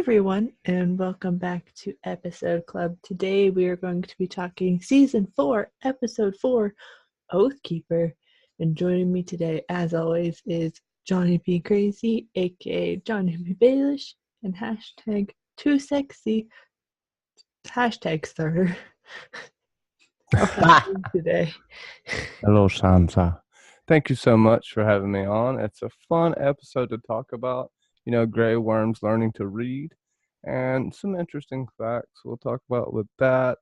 everyone, and welcome back to Episode Club. Today we are going to be talking Season 4, Episode 4, Oathkeeper. And joining me today, as always, is Johnny B. Crazy, aka Johnny B. Baelish, and hashtag Too Sexy, hashtag starter. Today. Hello, Sansa. Thank you so much for having me on. It's a fun episode to talk about. Grey worms learning to read and some interesting facts we'll talk about with that.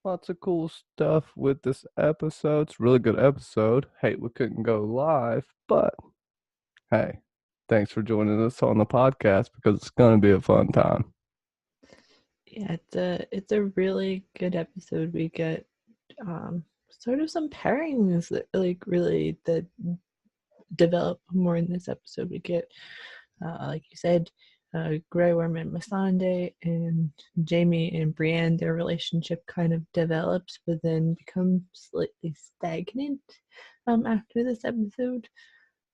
Lots of cool stuff with this episode. It's a really good episode. Hate we couldn't go live, but hey, thanks for joining us on the podcast because it's going to be a fun time. Yeah, it's a really good episode. We get sort of some pairings that really develop more in this episode. We get like you said, Greyworm and Missandi and Jamie and Brienne, their relationship kind of develops, but then becomes slightly stagnant after this episode.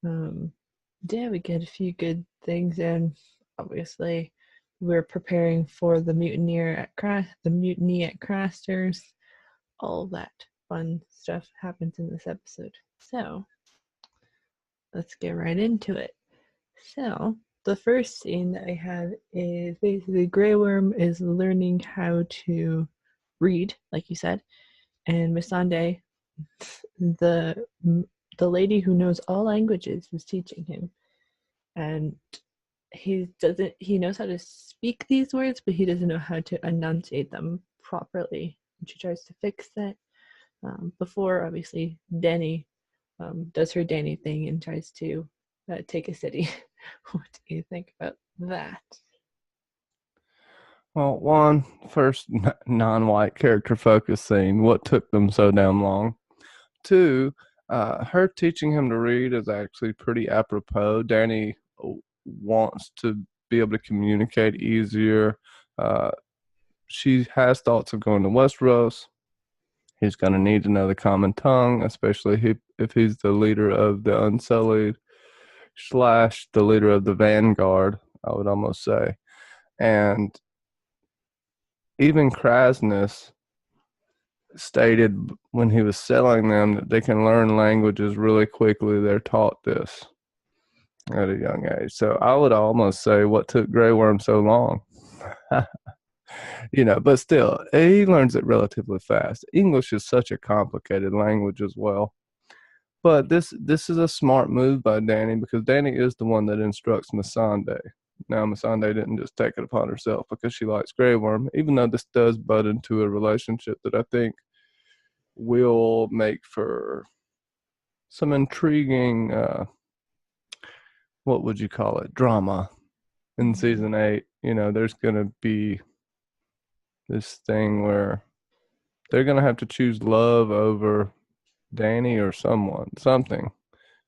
Yeah, we get a few good things, and obviously we're preparing for the mutiny at Craster's. All that fun stuff happens in this episode. So let's get right into it. So the first scene that I have is basically Greyworm is learning how to read, like you said, and Missandi, the lady who knows all languages, is teaching him, and he knows how to speak these words, but he doesn't know how to enunciate them properly. And she tries to fix that before, obviously, Dany does her Dany thing and tries to take a city. What do you think about that? Well, one, first non-white character focus scene. What took them so damn long? Two, her teaching him to read is actually pretty apropos. Dany wants to be able to communicate easier. She has thoughts of going to Westeros. He's going to need to know the common tongue, especially if he's the leader of the Unsullied / the leader of the Vanguard, I would almost say. And even Krasnus stated when he was selling them that they can learn languages really quickly. They're taught this at a young age. So I would almost say what took Greyworm so long. But still, he learns it relatively fast. English is such a complicated language as well. But this is a smart move by Dany because Dany is the one that instructs Missandi. Now, Missandi didn't just take it upon herself because she likes Greyworm, even though this does butt into a relationship that I think will make for some intriguing, what would you call it, drama in season 8. There's going to be this thing where they're going to have to choose love over Dany or something.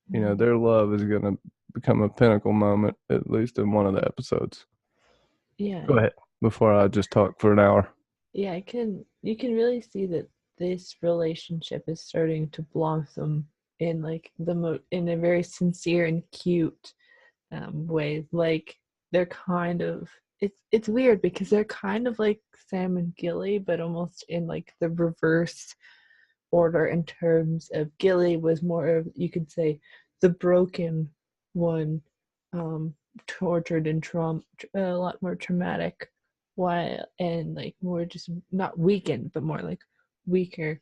Their love is going to become a pinnacle moment, at least in one of the episodes. Yeah. Go ahead, before I just talk for an hour. Yeah, you can really see that this relationship is starting to blossom in in a very sincere and cute way. Like they're kind of it's weird because they're kind of like Sam and Gilly, but almost in like the reverse order in terms of Gilly was more of, you could say, the broken one, tortured and a lot more traumatic, and like more just not weakened but more like weaker.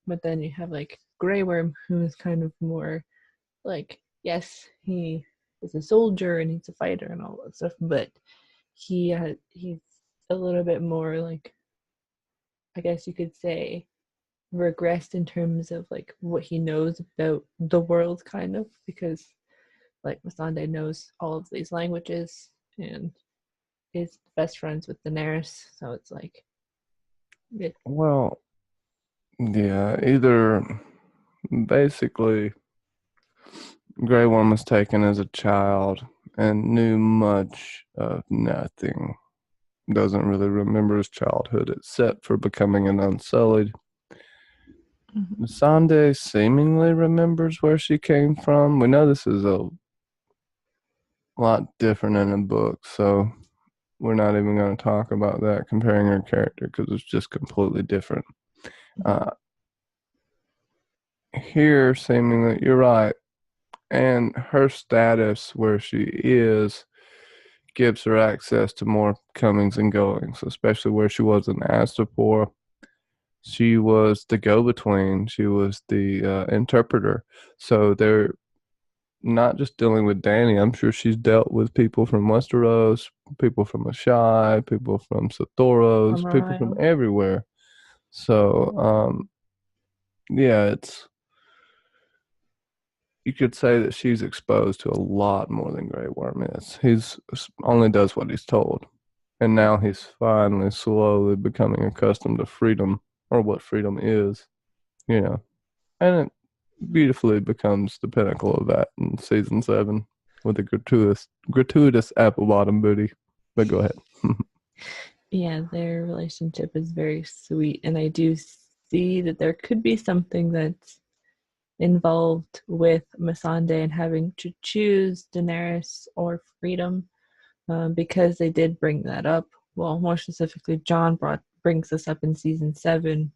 But then you have like Greyworm, who is kind of more like, yes, he is a soldier and he's a fighter and all that stuff, but he's a little bit more like, I guess you could say, regressed in terms of like what he knows about the world, kind of, because like Missandi knows all of these languages and is best friends with Daenerys, so it's like Well, yeah, either basically Greyworm was taken as a child and knew much of nothing. Doesn't really remember his childhood except for becoming an Unsullied. Missandi seemingly remembers where she came from. We know this is a lot different in the book, so we're not even going to talk about that, comparing her character, because it's just completely different. Here, seemingly, you're right. And her status where she is gives her access to more comings and goings, especially where she was in Astapor. She was the go-between. She was the interpreter. So they're not just dealing with Dany. I'm sure she's dealt with people from Westeros, people from Ashai, people from Sotoros, people from everywhere. So, yeah, it's, you could say that she's exposed to a lot more than Greyworm is. He's only does what he's told. And now he's finally slowly becoming accustomed to freedom, or what freedom is, and it beautifully becomes the pinnacle of that in season 7 with a gratuitous apple bottom booty. But go ahead. Yeah, their relationship is very sweet, and I do see that there could be something that's involved with Missandei and having to choose Daenerys or freedom, because they did bring that up. Well, more specifically, John brings this up in season 7,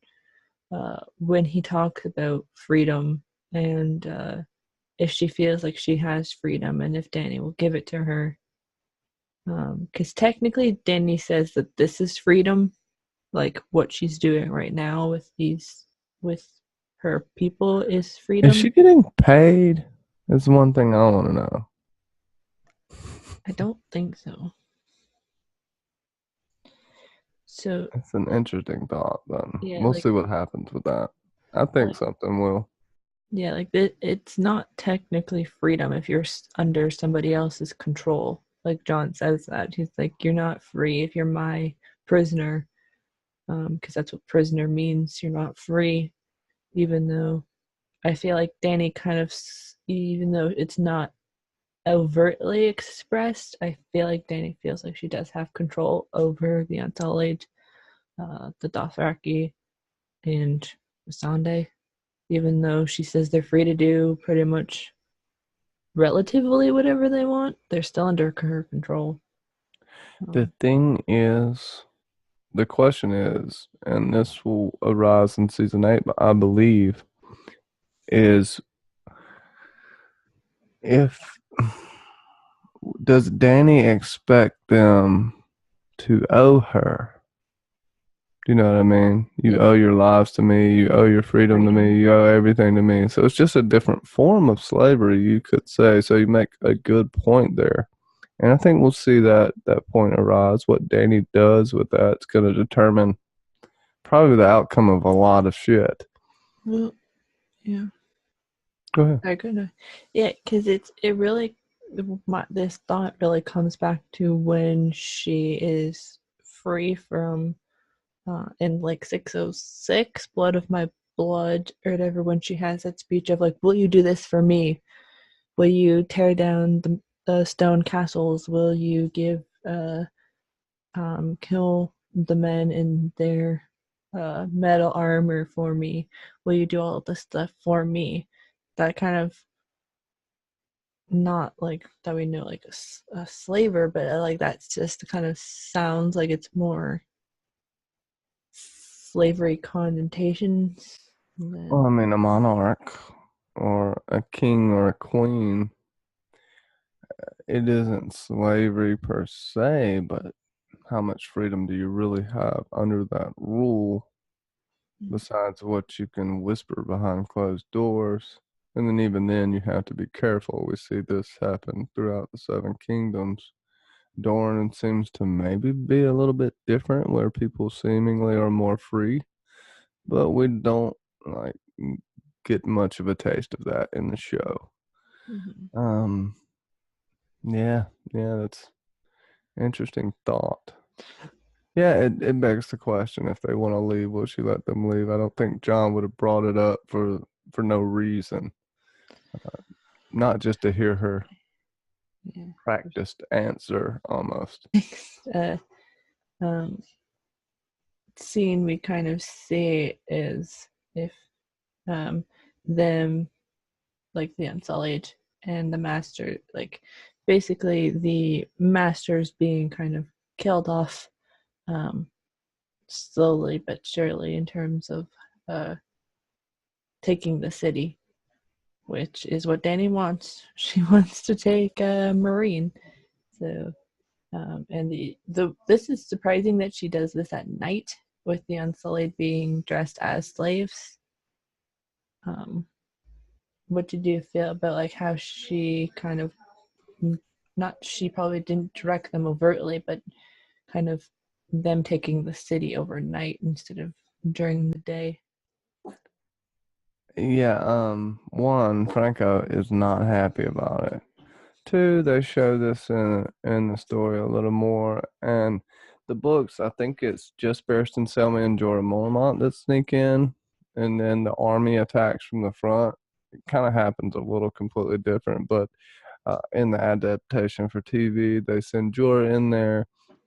when he talks about freedom and if she feels like she has freedom and if Dany will give it to her. Because technically, Dany says that this is freedom, like what she's doing right now with her people is freedom. Is she getting paid? That's one thing I want to know. I don't think so. So it's an interesting thought, but yeah, we'll see what happens with that. I think something will. Yeah, like it's not technically freedom if you're under somebody else's control. Like John says that. He's like, you're not free if you're my prisoner, because that's what prisoner means. You're not free, even though I feel like Dany kind of, even though it's not overtly expressed, I feel like Dany feels like she does have control over the Unsullied, the Dothraki, and Missandei, even though she says they're free to do pretty much relatively whatever they want, they're still under her control. The thing is, the question is, and this will arise in season 8, but I believe, is if does Dany expect them to owe her? Do you know what I mean? You owe your lives to me, you owe your freedom to me, you owe everything to me. So it's just a different form of slavery, you could say. So you make a good point there. And I think we'll see that point arise. What Dany does with that's going to determine probably the outcome of a lot of shit. Well, yeah. Go ahead. I could, yeah, because it really, this thought really comes back to when she is free from, in like 606, Blood of My Blood, or whatever, when she has that speech of like, will you do this for me? Will you tear down the stone castles? Will you kill the men in their metal armor for me? Will you do all of this stuff for me? That kind of, not like that we know like a slaver, but like that's just kind of sounds like it's more slavery connotations. Well, I mean, a monarch or a king or a queen, it isn't slavery per se, but how much freedom do you really have under that rule besides what you can whisper behind closed doors? And then even then you have to be careful. We see this happen throughout the Seven Kingdoms. Dorne seems to maybe be a little bit different, where people seemingly are more free, but we don't like get much of a taste of that in the show. Yeah, that's interesting thought. Yeah, it begs the question, if they want to leave, will she let them leave? I don't think John would have brought it up for no reason, not just to hear her practiced answer almost. Scene we kind of see is if them, like the Unsullied and the Master, like basically the Masters being kind of killed off slowly but surely in terms of taking the city, which is what Dany wants. She wants to take Meeren. So, and the this is surprising that she does this at night with the Unsullied being dressed as slaves. What did you feel about like how she kind of not she probably didn't direct them overtly, but kind of them taking the city overnight instead of during the day? Yeah, one, Franco is not happy about it. Two, they show this in the story a little more. And the books, I think it's just Barristan Selmy and Jorah Mormont that sneak in, and then the army attacks from the front. It kind of happens a little completely different, but in the adaptation for TV, they send Jorah in there,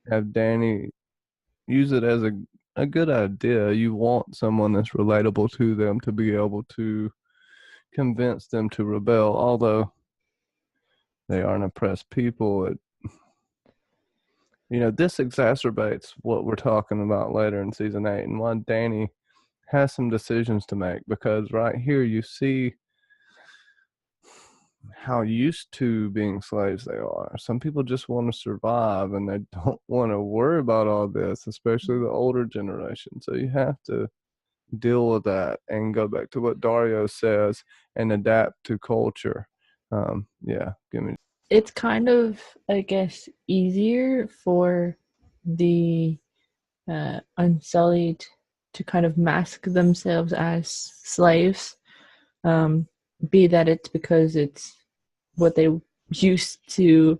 have Dany use it as a good idea. You want someone that's relatable to them to be able to convince them to rebel, although they are an oppressed people. This exacerbates what we're talking about later in season 8 and why Dany has some decisions to make, because right here you see how used to being slaves they are. Some people just want to survive and they don't want to worry about all this, especially the older generation. So you have to deal with that and go back to what Dario says and adapt to culture. Yeah, give me. It's kind of, I guess, easier for the Unsullied to kind of mask themselves as slaves, be that it's because it's what they used to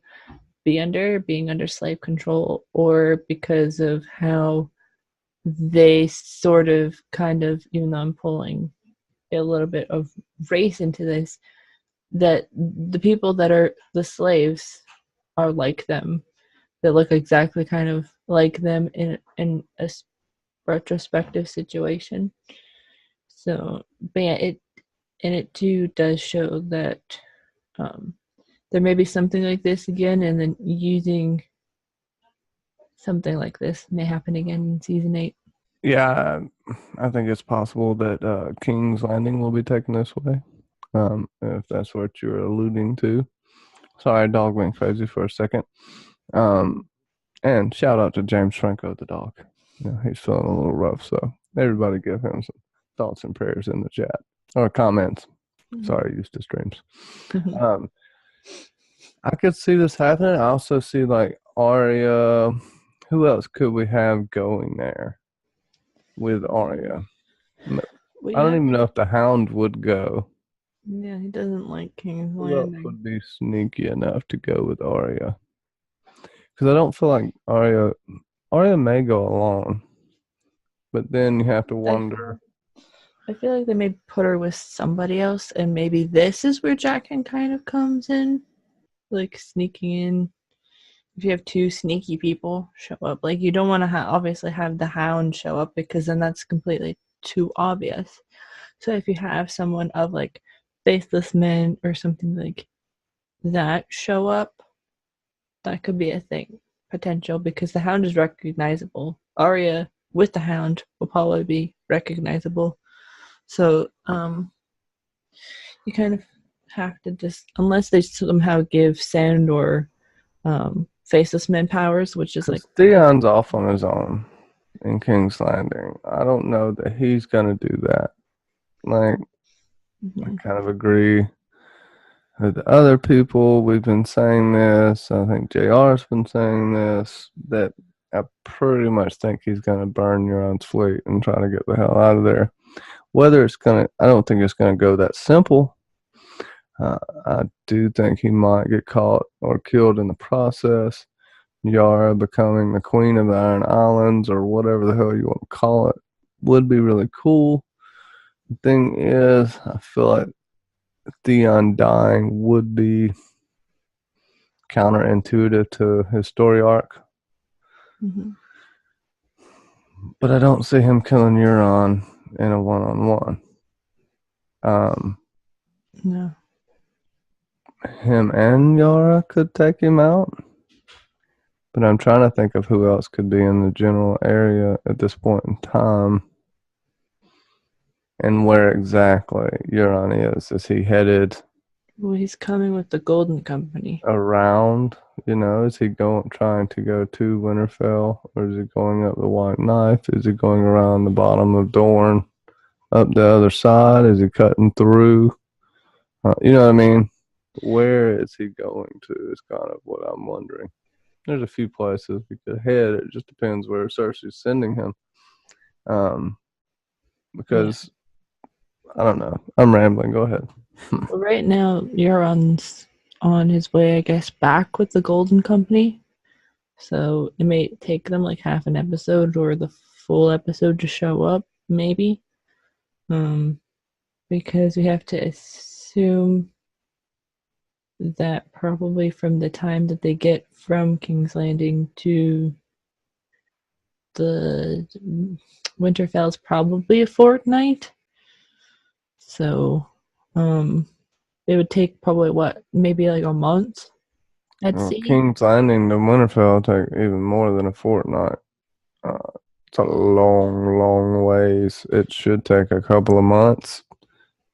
be under, being under slave control, or because of how they sort of kind of, even though I'm pulling a little bit of race into this, that the people that are the slaves are like them. They look exactly kind of like them in a retrospective situation. So, but yeah, it too does show that um, there may be something like this again, and then using something like this may happen again in season 8. Yeah, I think it's possible that King's Landing will be taken this way, if that's what you're alluding to. Sorry, dog went crazy for a second. And shout out to James Franco, the dog. He's feeling a little rough, so everybody give him some thoughts and prayers in the chat or comments. Sorry, used to streams. I could see this happening. I also see like Arya. Who else could we have going there with Arya? I don't even know if the Hound would go. Yeah, he doesn't like King's Who else Landing. would be sneaky enough to go with Arya? Because I don't feel like Arya may go alone, but then you have to wonder. I feel like they may put her with somebody else, and maybe this is where Jaqen kind of comes in, like sneaking in. If you have two sneaky people show up, like you don't want to obviously have the Hound show up, because then that's completely too obvious. So if you have someone of like Faithless Men or something like that show up, that could be a thing potential, because the Hound is recognizable. Arya with the Hound will probably be recognizable. So you kind of have to just, unless they somehow give Sandor Faceless Men powers, which is like Theon's off on his own in King's Landing. I don't know that he's gonna do that. Like, I kind of agree with the other people. We've been saying this. I think JR's been saying this, that I pretty much think he's gonna burn Euron's fleet and try to get the hell out of there. Whether it's gonna, I don't think it's gonna go that simple. I do think he might get caught or killed in the process. Yara becoming the queen of the Iron Islands, or whatever the hell you want to call it, would be really cool. The thing is, I feel like Theon dying would be counterintuitive to his story arc. Mm-hmm. But I don't see him killing Euron in a one-on-one. No. Him and Yara could take him out. But I'm trying to think of who else could be in the general area at this point in time. And where exactly Euron is. Is he headed Well, he's coming with the Golden Company. around? Is he trying to go to Winterfell, or is he going up the White Knife? Is he going around the bottom of Dorne, up the other side? Is he cutting through? You know what I mean? Where is he going to? Is kind of what I'm wondering. There's a few places he could head. It just depends where Cersei's sending him. Because I don't know. I'm rambling. Go ahead. Well, right now, Euron's on his way, I guess, back with the Golden Company. So it may take them like half an episode or the full episode to show up, maybe. Because we have to assume that probably from the time that they get from King's Landing to the Winterfell is probably a fortnight. So, it would take probably maybe like a month at sea. King's Landing to Winterfell take even more than a fortnight. It's a long, long ways. It should take a couple of months.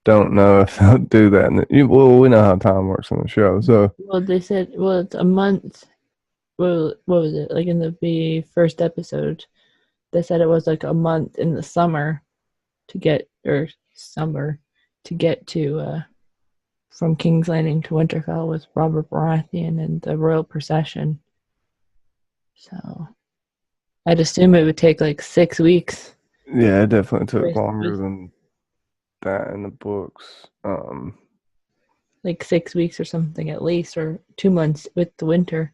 Don't know if they'll do that. Well, we know how time works on the show. So, well, they said, well, it's a month. Well, what was it like in the first episode? They said it was like a month in the summer to get to from King's Landing to Winterfell with Robert Baratheon and the royal procession. So I'd assume it would take like 6 weeks. Yeah, it definitely took longer than that in the books. Like 6 weeks or something at least, or 2 months with the winter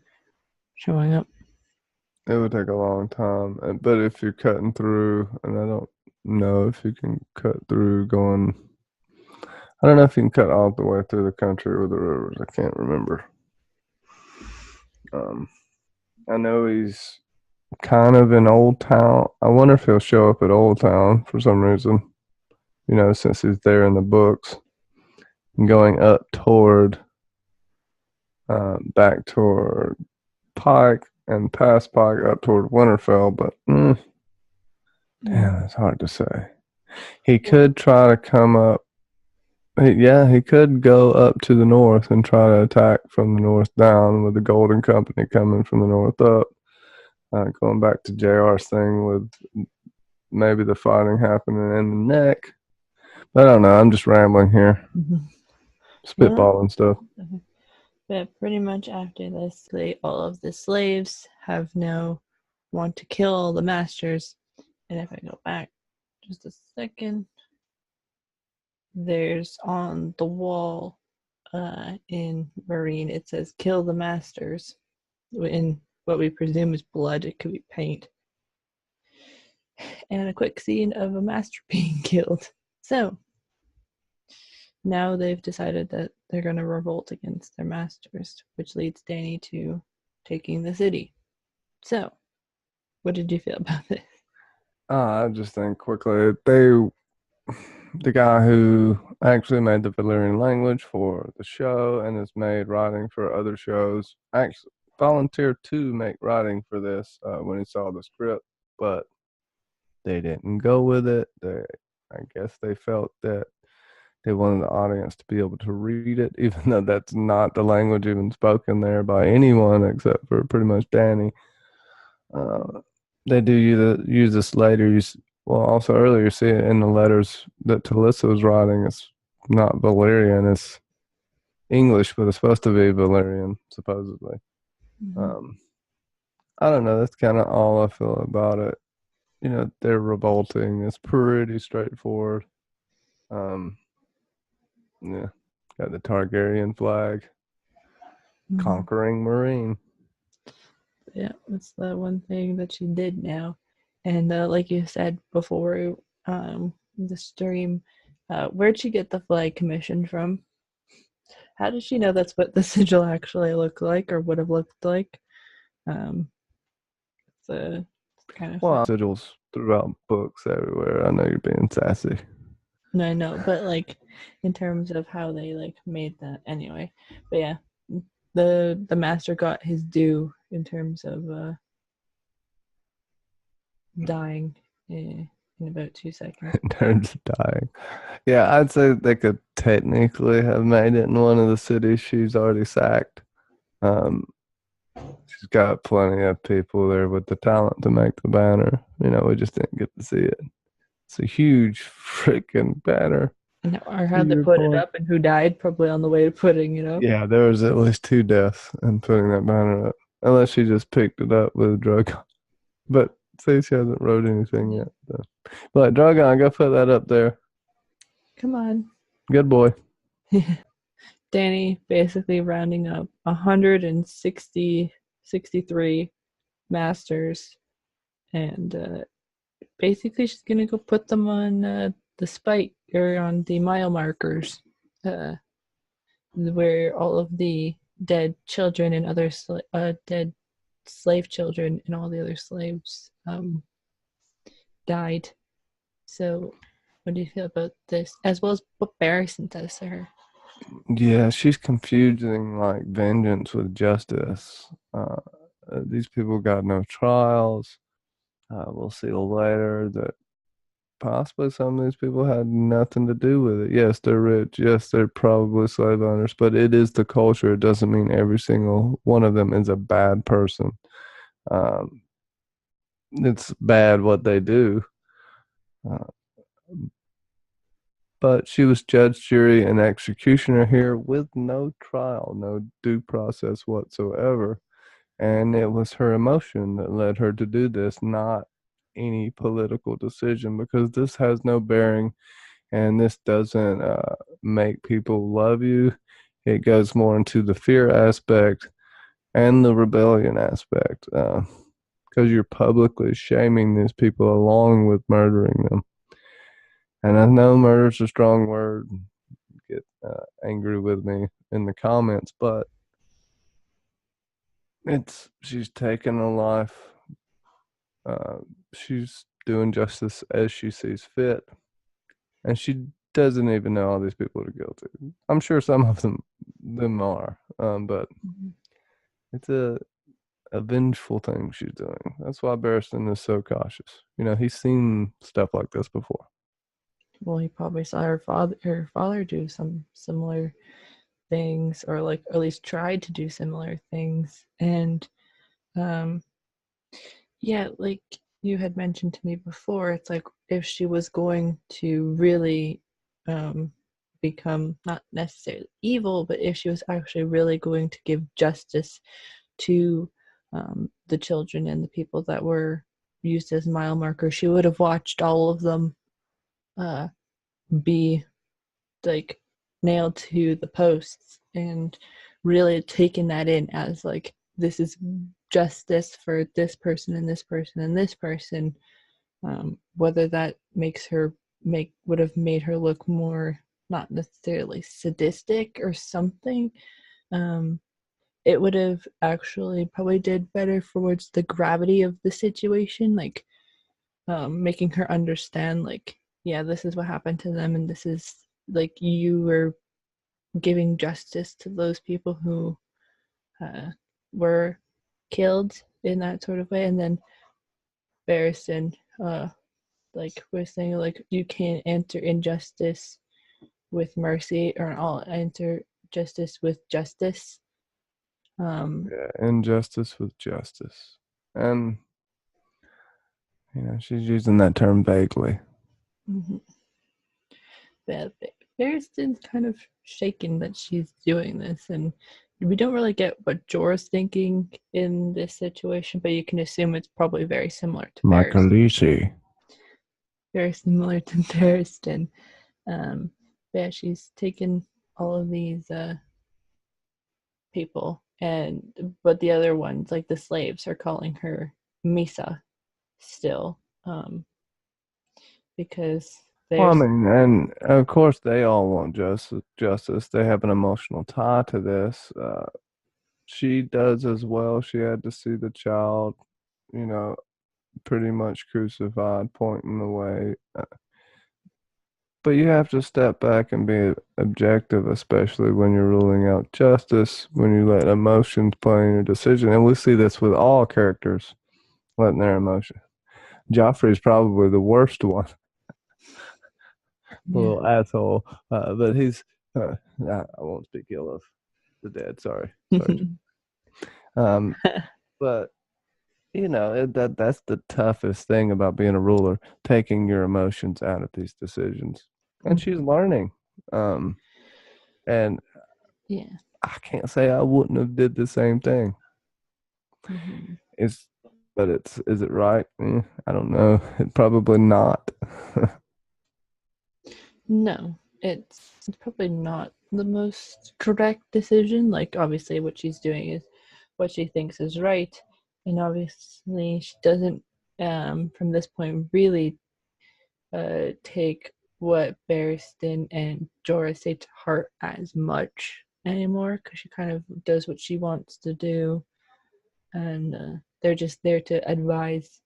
showing up. It would take a long time. But if you're cutting through, and I don't know if you can cut through going, I don't know if you can cut all the way through the country with the rivers. I can't remember. I know he's kind of in Old Town. I wonder if he'll show up at Old Town for some reason. Since he's there in the books, and going up toward, back toward Pike and past Pike up toward Winterfell. But damn, it's hard to say. He could try to come up. He could go up to the north and try to attack from the north down with the Golden Company coming from the north up. Going back to JR's thing with maybe the fighting happening in the neck. I don't know. I'm just rambling here. Spitballing stuff. But pretty much after this, all of the slaves want to kill all the masters. And if I go back just a second, there's on the wall in Meeren, it says kill the masters. In what we presume is blood, it could be paint. And a quick scene of a master being killed. So now they've decided that they're going to revolt against their masters, which leads Dany to taking the city. So, what did you feel about this? I just think quickly, the guy who actually made the Valyrian language for the show and has made writing for other shows, actually volunteered to make writing for this when he saw the script, but they didn't go with it. I guess they felt that they wanted the audience to be able to read it, even though that's not the language even spoken there by anyone except for pretty much Dany. They do use this later. Also earlier, you see it in the letters that Talissa was writing. It's not Valyrian, it's English, but it's supposed to be Valyrian, supposedly. I don't know. That's kind of all I feel about it. They're revolting. It's pretty straightforward. Yeah, got the Targaryen flag, conquering Meeren. Yeah, that's the one thing that she did now. And like you said before, the stream, where'd she get the flag commission from? How does she know that's what the sigil actually looked like or would have looked like? It's kind of well, sigils throughout books everywhere. I know you're being sassy. No, I know, but like in terms of how they like made that anyway. But yeah, the master got his due in terms of dying in about 2 seconds. In terms of dying. Yeah, I'd say they could technically have made it in one of the cities she's already sacked. Um, she's got plenty of people there with the talent to make the banner. We just didn't get to see it. It's a huge freaking banner. Or To how they your put it point. up and who died, probably on the way to putting, Yeah, there was at least 2 deaths in putting that banner up. Unless she just picked it up with a drug. But see, she hasn't wrote anything yet. So. But Dragon, go put that up there. Come on. Good boy. Dany basically rounding up 163 masters, and basically she's gonna go put them on the spike or on the mile markers, where all of the dead children and other dead slave children and all the other slaves died. So, what do you feel about this, as well as what Barristan does to her? Yeah, she's confusing like vengeance with justice. These people got no trials. We'll see later that possibly some of these people had nothing to do with it. Yes, they're rich. Yes, they're probably slave owners, but it is the culture. It doesn't mean every single one of them is a bad person. Um, it's bad what they do. Uh, but she was judge, jury, and executioner here with no trial, no due process whatsoever. And it was her emotion that led her to do this, not any political decision, because this has no bearing and this doesn't make people love you. It goes more into the fear aspect and the rebellion aspect, because you're publicly shaming these people along with murdering them. And I know murder's a strong word. Get angry with me in the comments, but she's taken a life. Uh, she's doing justice as she sees fit, and she doesn't even know all these people are guilty. I'm sure some of them are, but it's a vengeful thing she's doing. That's why Barristan is so cautious. He's seen stuff like this before. Well, he probably saw her father do some similar things, or like at least tried to do similar things. And um yeah, like you had mentioned to me before, it's like if she was going to really um become not necessarily evil, but if she was actually really going to give justice to the children and the people that were used as mile markers, she would have watched all of them uh be like nailed to the posts and really taken that in as like, this is justice for this person and this person and this person. Whether that makes her would have made her look more not necessarily sadistic or something, um, it would have actually probably did better towards the gravity of the situation, like making her understand, like, yeah, this is what happened to them, and this is like, you were giving justice to those people who uh, were killed in that sort of way. And then Barristan, like we're saying, like, you can't enter injustice with mercy, or I'll enter justice with justice. Yeah, injustice with justice, and she's using that term vaguely. Mm-hmm. But Barristan's kind of shaken that she's doing this, and we don't really get what Jorah's thinking in this situation, but you can assume it's probably very similar to Michaelisi. very similar to Barristan. Um, yeah, she's taken all of these people, but the other ones, like the slaves, are calling her Misa still, because Well, I there's. mean, and of course they all want justice. Justice. They have an emotional tie to this. She does as well. She had to see the child, you know, pretty much crucified, pointing the way. But you have to step back and be objective, especially when you're ruling out justice, when you let emotions play in your decision. And we see this with all characters letting their emotion. Joffrey's probably the worst one, Yeah. little asshole. But he's, I won't speak ill of the dead. Sorry. Sorry. But that's the toughest thing about being a ruler, taking your emotions out of these decisions. And she's learning. And Yeah. I can't say I wouldn't have did the same thing. Mhm. It's but is it right? I don't know. It probably not. No, it's probably not the most correct decision. Like, obviously, what she's doing is what she thinks is right, and obviously, she doesn't, from this point, really take what Barristan and Jorah say to heart as much anymore, because she kind of does what she wants to do, and they're just there to advise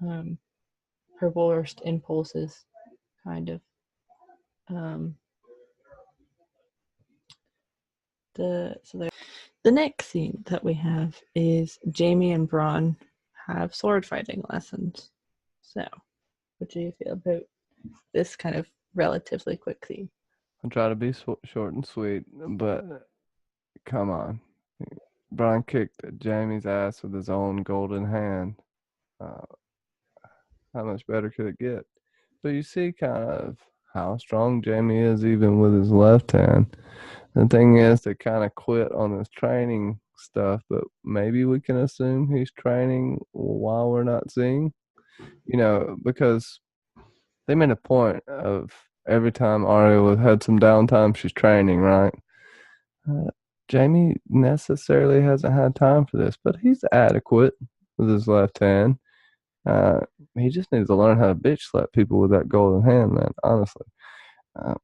um, her worst impulses, kind of. Um, the next scene that we have is Jamie and Brienne have sword fighting lessons. So, what do you feel about this kind of relatively quick scene? I'll try to be short and sweet, but come on. Brian kicked Jamie's ass with his own golden hand. Uh, how much better could it get? But you see kind of how strong Jamie is even with his left hand. The thing is, they kind of quit on his training stuff, but maybe we can assume he's training while we're not seeing, because they made a point of every time Arya had some downtime, she's training, right? Uh, Jamie necessarily hasn't had time for this, but he's adequate with his left hand. Uh, he just needs to learn how to bitch slap people with that golden hand, man, honestly. Uh,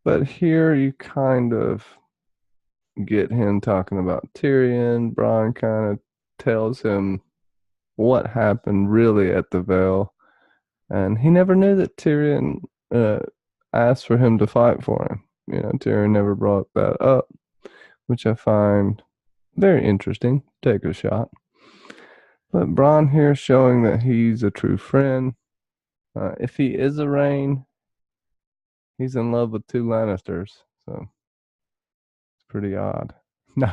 but here you kind of get him talking about Tyrion. Bronn kind of tells him what happened really at the Vale, and he never knew that Tyrion asked for him to fight for him. Tyrion never brought that up, which I find very interesting. Take a shot. But Bronn here showing that he's a true friend. If he is a Rain, he's in love with two Lannisters, so it's pretty odd. No,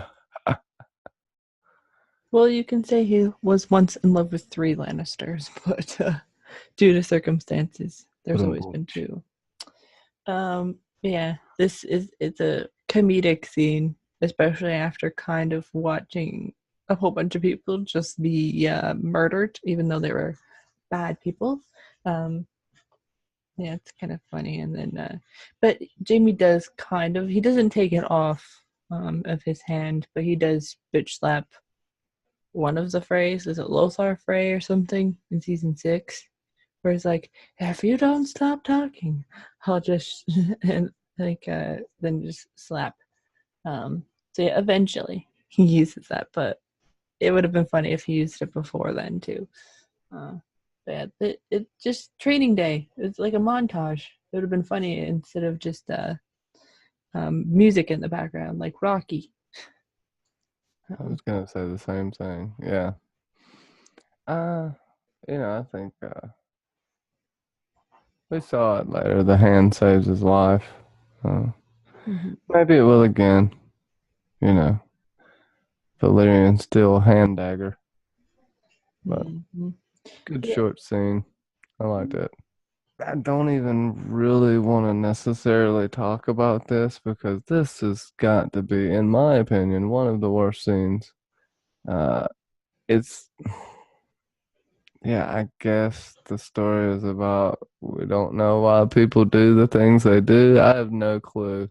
Well, you can say he was once in love with three Lannisters, but due to circumstances, there's always been two. Yeah, it's a comedic scene, especially after kind of watching a whole bunch of people just be murdered, even though they were bad people. Um, yeah, it's kind of funny. And then, but Jamie does he doesn't take it off of his hand, but he does bitch slap one of the Freys. Is it Lothar Frey or something in season 6? Where it's like, if you don't stop talking, I'll just and then just slap. So yeah, eventually he uses that, but it would have been funny if he used it before then too. But yeah, it just training day. It's like a montage. It would have been funny instead of just music in the background like Rocky. I was gonna say the same thing. Yeah. Uh, I think we saw it later. The hand saves his life. Mm-hmm. Maybe it will again. You know, Valyrian steel hand dagger. But Mm-hmm. good Yeah. short scene. I liked it. I don't even really want to necessarily talk about this because this has got to be, in my opinion, one of the worst scenes. Uh, it's Yeah, I guess the story is about we don't know why people do the things they do. I have no clue.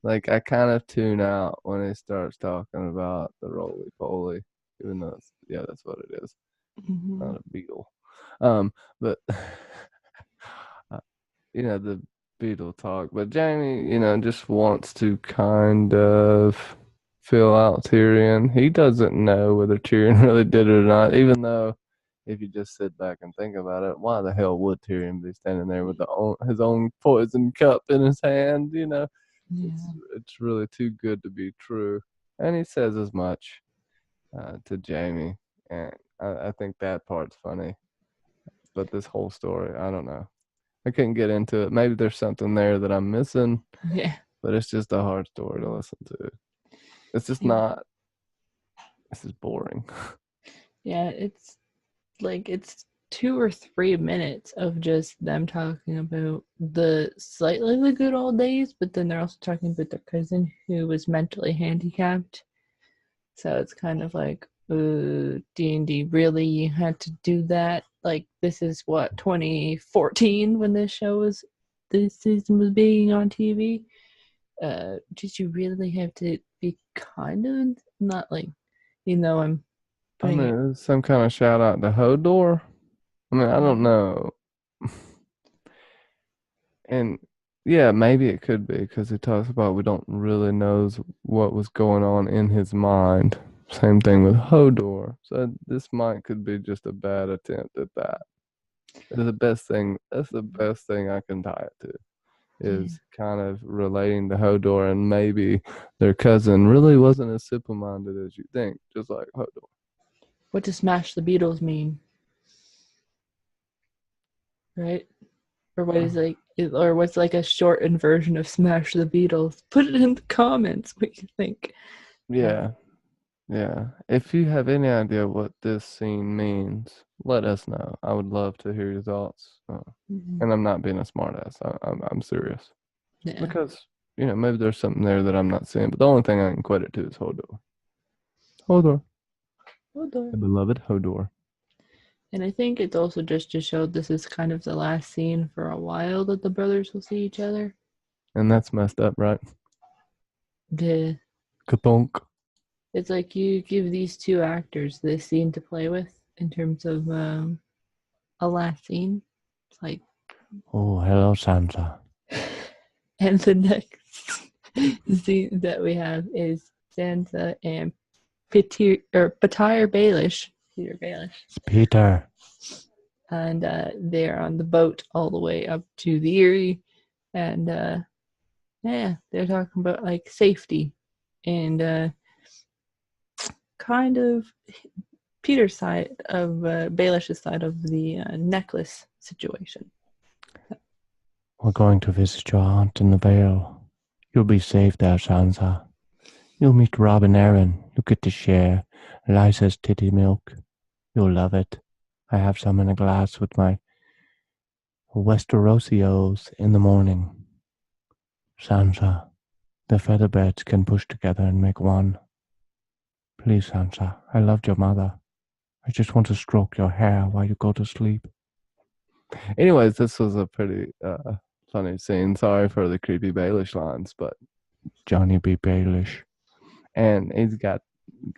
Like I kind of tune out when he starts talking about the roly poly, even though that's what it is, Mm-hmm. not a beetle. But the beetle talk. But Jamie, just wants to kind of fill out Tyrion. He doesn't know whether Tyrion really did it or not, even though if you just sit back and think about it, why the hell would Tyrion be standing there with his own poison cup in his hand? Yeah. It's really too good to be true. And he says as much to Jamie, and I think that part's funny. But this whole story, I don't know. I couldn't get into it. Maybe there's something there that I'm missing, Yeah. but it's just a hard story to listen to. It's just Yeah. not. This is boring. Yeah, it's 2 or 3 minutes of just them talking about the slightly the good old days, but then they're also talking about their cousin who was mentally handicapped. So it's kind of like, D&D, really? You had to do that? Like, this is what, 2014 when this season was being on TV? Did you really have to be kind of, not like, I'm I putting it. mean, it's some kind of shout out to Hodor. I mean, I don't know. And yeah, maybe it could be because he talks about we don't really knows what was going on in his mind. Same thing with Hodor. So this could be just a bad attempt at that. It's the best thing. That's the best thing I can tie it to Yeah. is kind of relating to Hodor, and maybe their cousin really wasn't as simple-minded as you think, just like Hodor. What does smash the Beatles mean? Right? Or what is or what's like a shortened version of Smash the Beatles? Put it in the comments what you think. Yeah, yeah. If you have any idea what this scene means, let us know. I would love to hear your thoughts. And I'm not being a smartass. I'm serious Yeah. because maybe there's something there that I'm not seeing. But the only thing I can credit to is Hodor. Hodor, the beloved Hodor. And I think it's also just to show this is kind of the last scene for a while that the brothers will see each other. And that's messed up, right? The Kathunk. It's like you give these two actors this scene to play with in terms of a last scene. It's like, Oh, hello, Sansa. and the next scene that we have is Sansa and Petyr Baelish, Peter Baelish, It's Peter. and they're on the boat all the way up to the Erie, and yeah, they're talking about like safety and kind of Peter's side of Baelish's side of the necklace situation. We're going to visit your aunt in the Vale. You'll be safe there, Sansa. You'll meet Rob and Aaron. You'll get to share Eliza's titty milk. You'll love it. I have some in a glass with my Westerosios in the morning. Sansa, the featherbeds can push together and make one. Please, Sansa, I loved your mother. I just want to stroke your hair while you go to sleep. Anyways, this was a pretty funny scene. Sorry for the creepy Baelish lines, but Johnny B. Baelish. And he's got,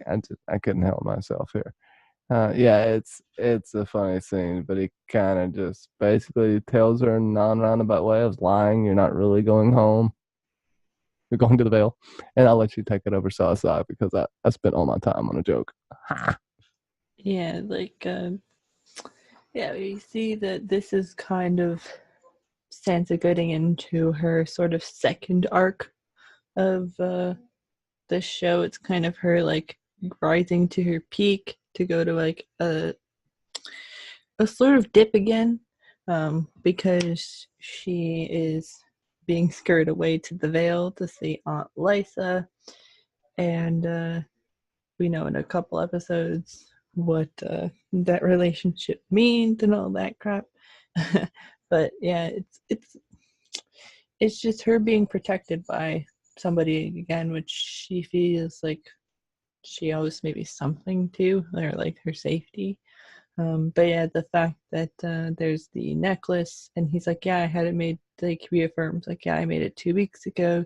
I couldn't help myself here. Yeah, it's a funny scene, but he kind of just basically tells her in non-roundabout way of lying. You're not really going home. You're going to the Vale. And I'll let you take it over side because I spent all my time on a joke. Yeah, like yeah, we see that this is kind of Sansa getting into her sort of second arc of this show. It's kind of her like rising to her peak to go to like a sort of dip again, because she is being scurried away to the Vale to see Aunt Lysa, and we know in a couple episodes what that relationship means and all that crap. But yeah, it's just her being protected by somebody again, which she feels like she owes maybe something to, or like her safety. But yeah, the fact that there's the necklace, and he's like, yeah, I had it made. Like reaffirms, like, yeah, I made it 2 weeks ago,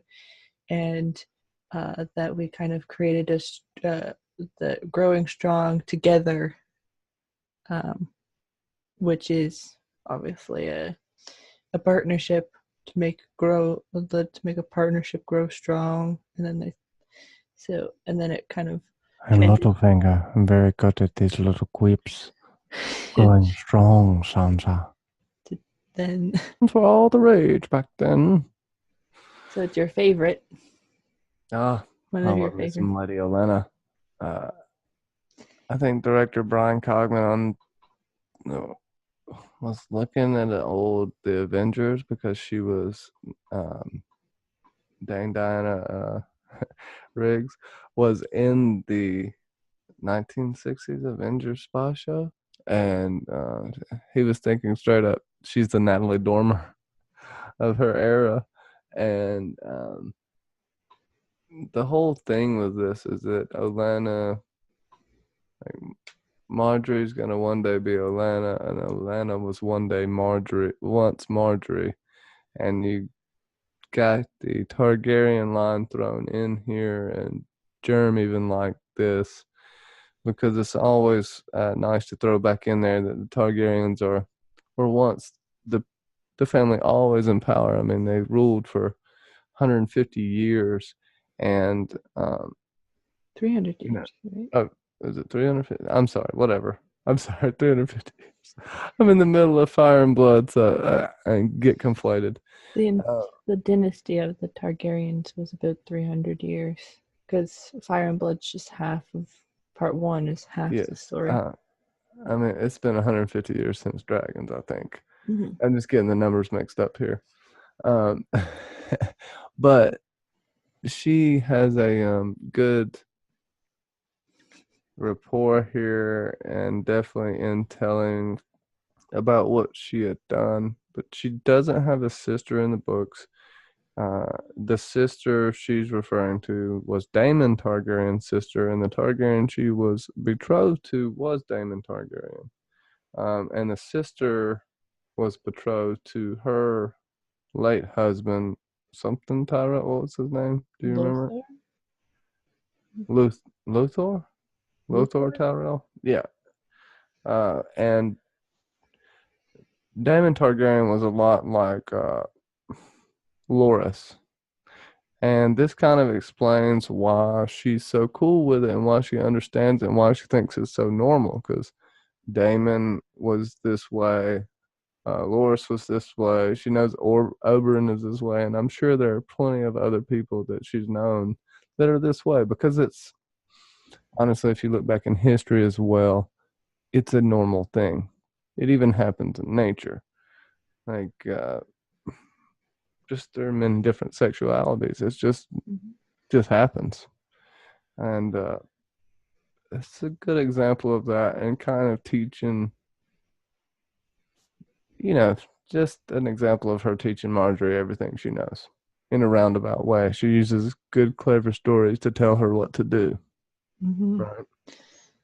and that we kind of created the growing strong together, um, which is obviously a partnership to make a partnership grow strong, and then it kind of And Littlefinger, I'm very good at these little quips. Going strong, Sansa. Then, That's all the rage back then. so it's your favorite. Ah, One I of your love me favorites. some Lady Olenna. Uh, I think director Brian Cogman no, was looking at the Avengers because she was Diana Riggs was in the 1960s Avengers spy show, and he was thinking straight up, she's the Natalie Dormer of her era, and the whole thing with this is that Olenna, like, Marjorie's gonna one day be Olenna, and Olenna was one day once Marjorie, and you got the Targaryen line thrown in here, and Germ even like this because it's always nice to throw back in there that the Targaryens were once the family always in power. I mean, they ruled for 150 years, and 300 you know, years, right? oh, is it 350? I'm sorry, whatever. I'm sorry, 350 years. I'm in the middle of Fire and Blood, so I get conflated. The, Uh, the dynasty of the Targaryens was about 300 years. Because Fire and Blood's just half of part one, is half the yes. story. I mean, it's been 150 years since Dragons, I think. Mm-hmm. I'm just getting the numbers mixed up here. Um, but she has a good rapport here and definitely in telling about what she had done. But she doesn't have a sister in the books. The sister she's referring to was Daemon Targaryen's sister, and the Targaryen she was betrothed to was Daemon Targaryen. And the sister was betrothed to her late husband, something Tyrell. What was his name? Do you remember? Lothar? Luthor? Lothar Luthor? Tyrell? Yeah. And Daemon Targaryen was a lot like Loras. And this kind of explains why she's so cool with it and why she understands it and why she thinks it's so normal. Because Daemon was this way, Loras was this way. She knows Oberyn is this way, and I'm sure there are plenty of other people that she's known that are this way because it's honestly, if you look back in history as well, it's a normal thing. It even happens in nature. Like, just there are many different sexualities. It's just happens, and it's a good example of that, and kind of teaching, you know, just an example of her teaching Marjorie everything she knows in a roundabout way. She uses good, clever stories to tell her what to do. Mm-hmm. Right.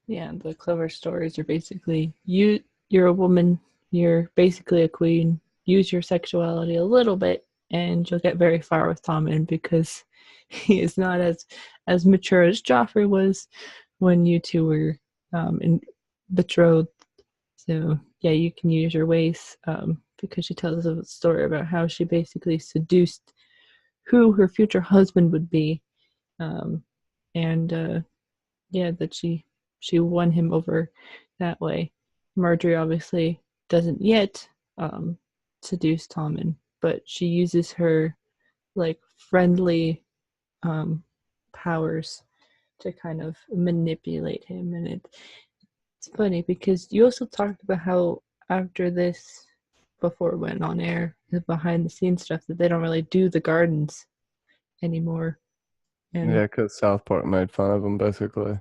Yeah, the clever stories are basically you're a woman, you're basically a queen. Use your sexuality a little bit, and you'll get very far with Tommen because he is not as mature as Joffrey was when you two were betrothed. So yeah, you can use your ways because she tells us a story about how she basically seduced who her future husband would be, um, and yeah, that she won him over that way. Marjorie obviously doesn't yet seduce Tommen, but she uses her like friendly powers to kind of manipulate him, and it's funny because you also talked about how after this, before it went on air, the behind the scenes stuff, that they don't really do the gardens anymore, and Yeah, because South Park made fun of them basically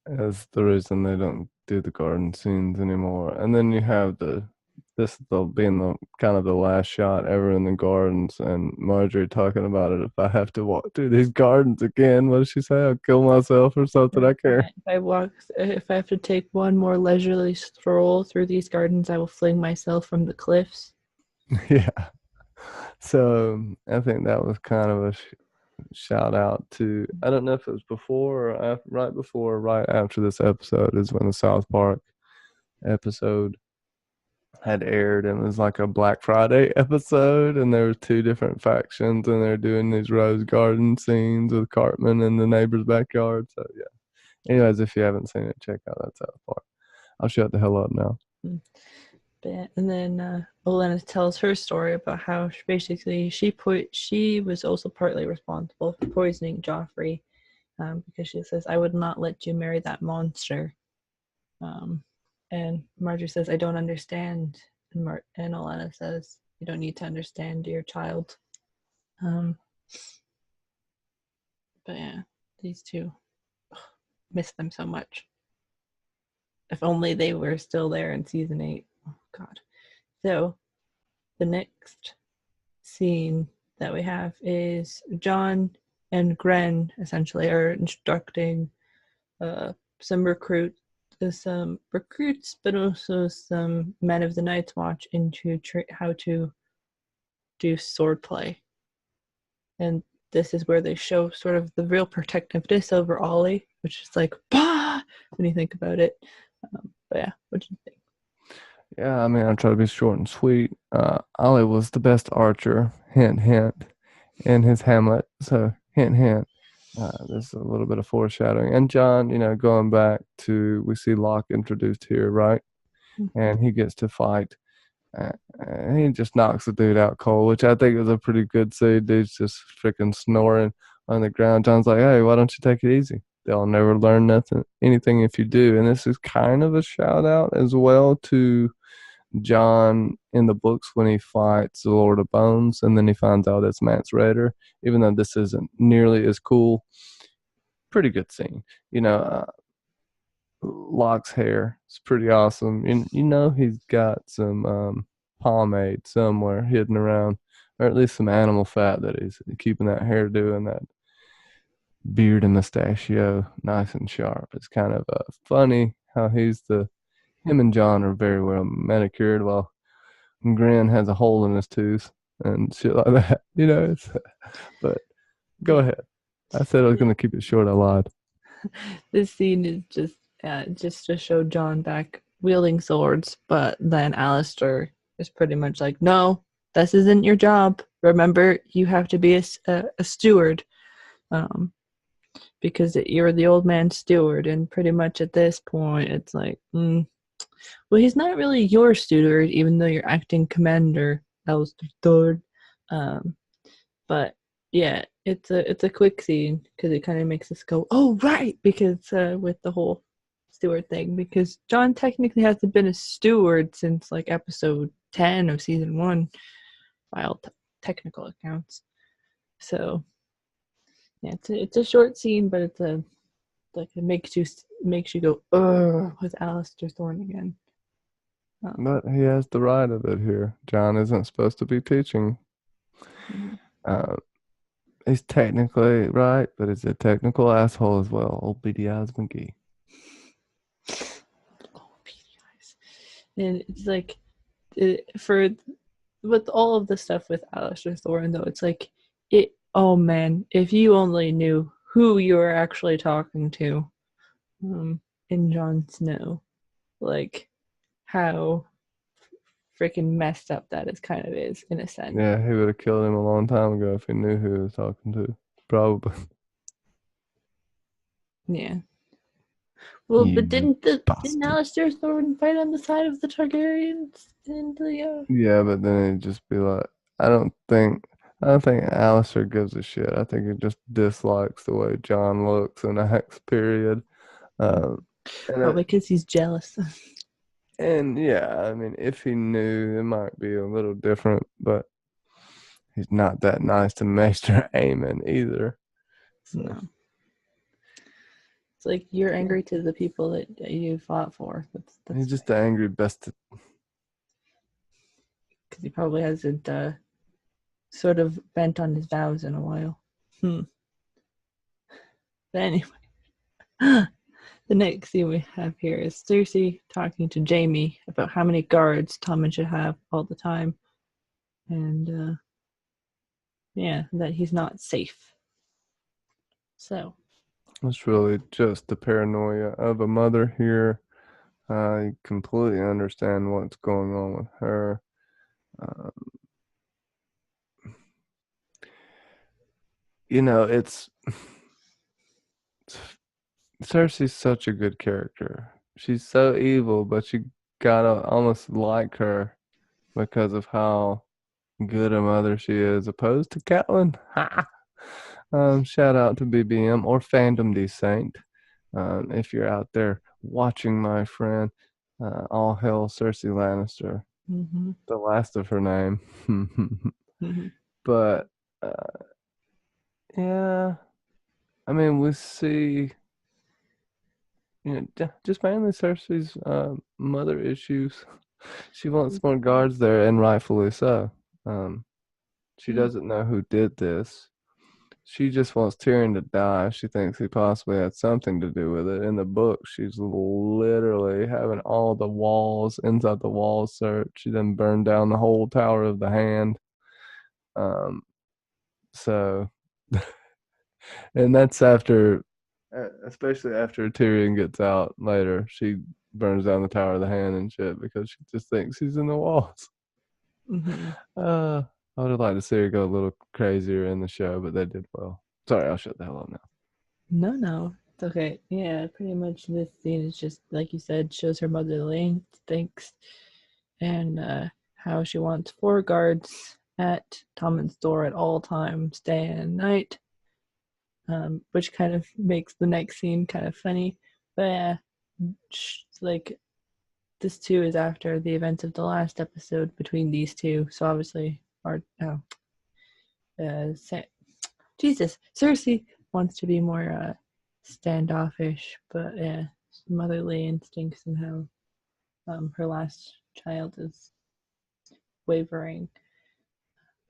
as the reason they don't do the garden scenes anymore. And then you have this being the kind of the last shot ever in the gardens, and Marjorie talking about it. If I have to walk through these gardens again, what does she say? I'll kill myself or something. I care. if I have to take one more leisurely stroll through these gardens, I will fling myself from the cliffs. Yeah. So I think that was kind of a shout out to. I don't know if it was before or right before or right after this episode is when the South Park episode had aired, and it was like a Black Friday episode, and there were two different factions, and they're doing these rose garden scenes with Cartman in the neighbor's backyard. So yeah. Anyways, if you haven't seen it, check out that South Park. I'll shut the hell up now. And then Olenna tells her story about how she was also partly responsible for poisoning Joffrey, because she says, "I would not let you marry that monster." And Marjorie says, "I don't understand," and Olenna says, "You don't need to understand, your child." But yeah, these two, miss them so much. If only they were still there in season 8. Oh God. So the next scene that we have is Jon and Gren essentially are instructing some recruits, but also some men of the Night's Watch into how to do swordplay. And this is where they show sort of the real protectiveness over Ollie, which is like, bah, when you think about it. But yeah, what do you think? Yeah, I mean, I try to be short and sweet. Ollie was the best archer, hint, hint, in his Hamlet. So, hint, hint. There's a little bit of foreshadowing. And Jon, going back to, we see Locke introduced here, right? And he gets to fight. And he just knocks the dude out cold, which I think is a pretty good scene. Dude's just freaking snoring on the ground. Jon's like, "Hey, why don't you take it easy? They'll never learn anything if you do." And this is kind of a shout out as well to Jon in the books when he fights the Lord of Bones, and then he finds out it's Mance Rayder. Even though this isn't nearly as cool, pretty good scene. Locke's hair is pretty awesome. He's got some pomade somewhere hidden around, or at least some animal fat that he's keeping that hairdo and that beard and mustachio nice and sharp. It's kind of funny how him and Jon are very well manicured, while Grin has a hole in his tooth and shit like that. But go ahead. I said I was going to keep it short. I lied. This scene is just to show Jon back wielding swords, but then Alistair is pretty much like, "No, this isn't your job. Remember, you have to be a steward, because you're the old man's steward." And pretty much at this point, it's like, well, he's not really your steward, even though you're acting commander, Alistair Thord. But yeah, it's a quick scene because it kind of makes us go, "Oh right," because with the whole steward thing, because Jon technically hasn't been a steward since like episode 10 of season 1 by all technical accounts. So yeah, it's a short scene, but it makes you go, "Ugh," with Alistair Thorne again. But he has the right of it here. Jon isn't supposed to be teaching. Mhm. Uh, he's technically right, but he's a technical asshole as well. Old beady eyes McGee. Oh, beady eyes. And it's like, for with all of the stuff with Alistair Thorne, though, it's like, oh man, if you only knew who you were actually talking to, in Jon Snow, like how freaking messed up that is in a sense. Yeah, he would have killed him a long time ago if he knew who he was talking to. Probably. Yeah. Well, but You didn't bastard. Alistair Thorne fight on the side of the Targaryens in the Yeah, but then he'd just be like, I don't think Alistair gives a shit. I think he just dislikes the way Jon looks and acts, period. Um, and Probably because he's jealous. and yeah, I mean, if he knew, it might be a little different, but he's not that nice to Maester Aemon either. So No. It's like you're angry to the people that you fought for. he's That's just the angry bastard. because he probably hasn't sort of bent on his vows in a while. But anyway, the next scene we have here is Cersei talking to Jamie about how many guards Tommen should have all the time, and yeah, that he's not safe. So It's really just the paranoia of a mother here. I completely understand what's going on with her. Um, it's Cersei's such a good character. she's so evil, but you gotta almost like her because of how good a mother she is, opposed to Catelyn. Ha! Shout out to BBM or Fandom D Saint. If you're out there watching, my friend, all hail Cersei Lannister, Mm-hmm. the last of her name. Mm-hmm. But yeah, I mean, we see, just mainly Cersei's mother issues. She wants more guards there, and rightfully so. Um, she Yeah. doesn't know who did this. She just wants Tyrion to die. She thinks he possibly had something to do with it. In the book, she's literally having all the walls, inside the walls, searched. She then burned down the whole Tower of the Hand. Um, so, and that's after, especially after Tyrion gets out later, she burns down the Tower of the Hand and shit because she just thinks he's in the walls. Mm-hmm. Uh, I would have liked to see her go a little crazier in the show, but they did well. Sorry, I'll shut the hell up now. No, it's okay. Yeah, pretty much this scene is just like you said, shows her motherly instincts and how she wants 4 guards at Tommen's door at all times, day and night. Which kind of makes the next scene kind of funny. But yeah, like this too is after the events of the last episode between these two. So obviously, Jesus, Cersei wants to be more standoffish, but yeah, motherly instincts and how her last child is wavering.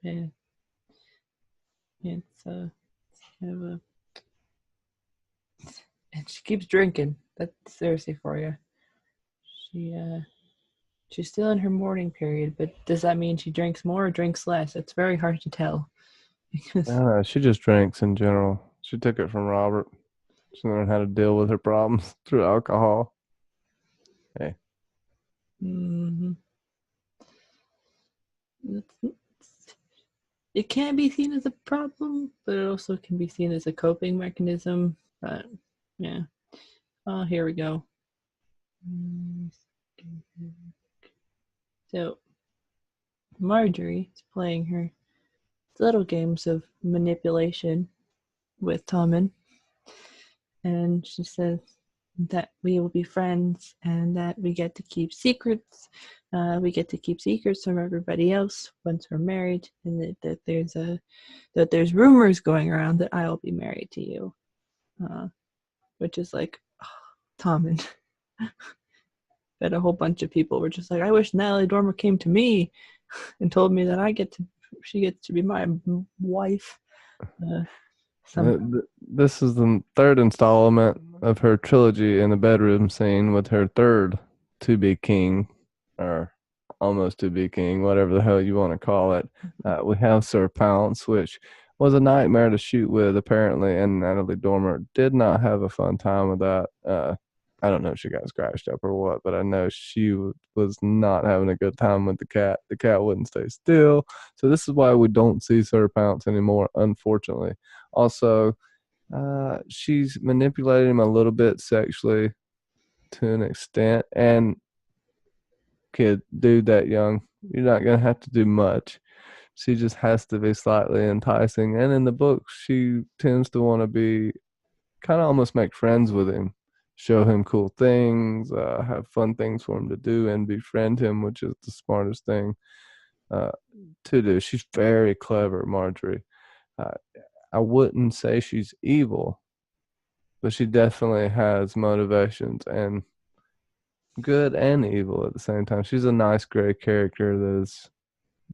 Yeah, it's kind of a, and she keeps drinking. That's Cersei for you. She she's still in her mourning period, but does that mean she drinks more or drinks less? It's very hard to tell I because don't know. She just drinks in general. She took it from Robert. She learned how to deal with her problems through alcohol. Hey, mm, it can be seen as a problem, but it also can be seen as a coping mechanism. But yeah. Oh, here we go. So Marjorie is playing her little games of manipulation with Tommen, and she says that we will be friends and that we get to keep secrets. We get to keep secrets from everybody else once we're married, and that there's rumors going around that I will be married to you, which is like, oh, Tommen. That a whole bunch of people were just like, I wish Natalie Dormer came to me and told me that she gets to be my wife. Uh, somehow. this is the third installment of her trilogy in the bedroom scene with her third to be king, or almost to be king, whatever the hell you want to call it. We have Sir Pounce, which was a nightmare to shoot with, apparently, and Natalie Dormer did not have a fun time with that. I don't know if she got scratched up or what, but I know she was not having a good time with the cat. The cat wouldn't stay still. So this is why we don't see Sir Pounce anymore, unfortunately. Also, she's manipulating him a little bit sexually to an extent. And kid, dude that young, you're not gonna have to do much. She just has to be slightly enticing. And in the book, she tends to want to be kind of almost make friends with him, show him cool things, have fun things for him to do, and befriend him, which is the smartest thing uh, to do. She's very clever, Marjorie. Uh, I wouldn't say she's evil, but she definitely has motivations and good and evil at the same time. She's a nice gray character that is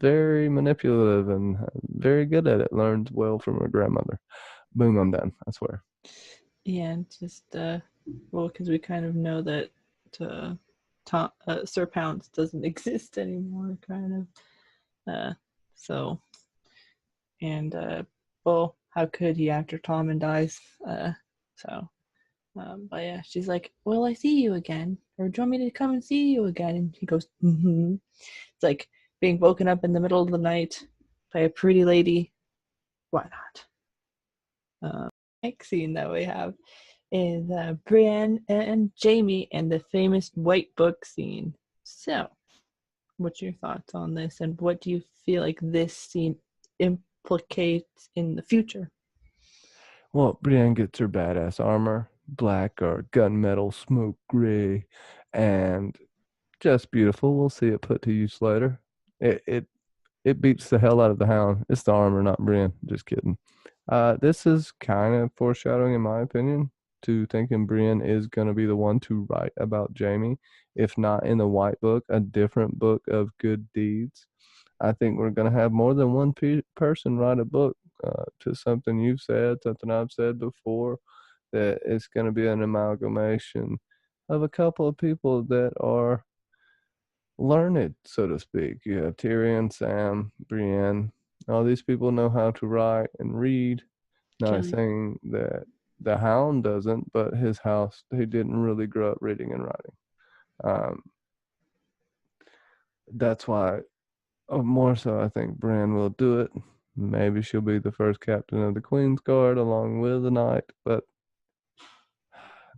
very manipulative and very good at it. Learned well from her grandmother. Boom, I'm done. I swear. Yeah, and just well, because we kind of know that Sir Pounce doesn't exist anymore, kind of. So and well, how could he after Tommen dies? So but yeah, she's like, "Will I see you again? Or do you want me to come and see you again?" And he goes, "Mm-hmm." It's like being woken up in the middle of the night by a pretty lady. Why not? Next scene that we have is Brienne and Jamie and the famous White Book scene. So, what's your thoughts on this, and what do you feel like this scene implicates in the future? Well, Brienne gets her badass armor, black or gunmetal smoke gray, and just beautiful. We'll see it put to use later. It beats the hell out of the Hound. It's the armor, not Brienne. Just kidding. This is kind of foreshadowing, in my opinion, to thinking Brienne is going to be the one to write about Jamie, if not in the White Book, a different book of good deeds. I think we're going to have more than one person write a book to something you've said, something I've said before, that it's going to be an amalgamation of a couple of people that are learned, so to speak. You have Tyrion, Sam, Brienne. All these people know how to write and read. Not Kelly. saying that the Hound doesn't, but his house, he didn't really grow up reading and writing. That's why, more so, I think Brienne will do it. Maybe she'll be the first captain of the Queen's Guard along with the knight, but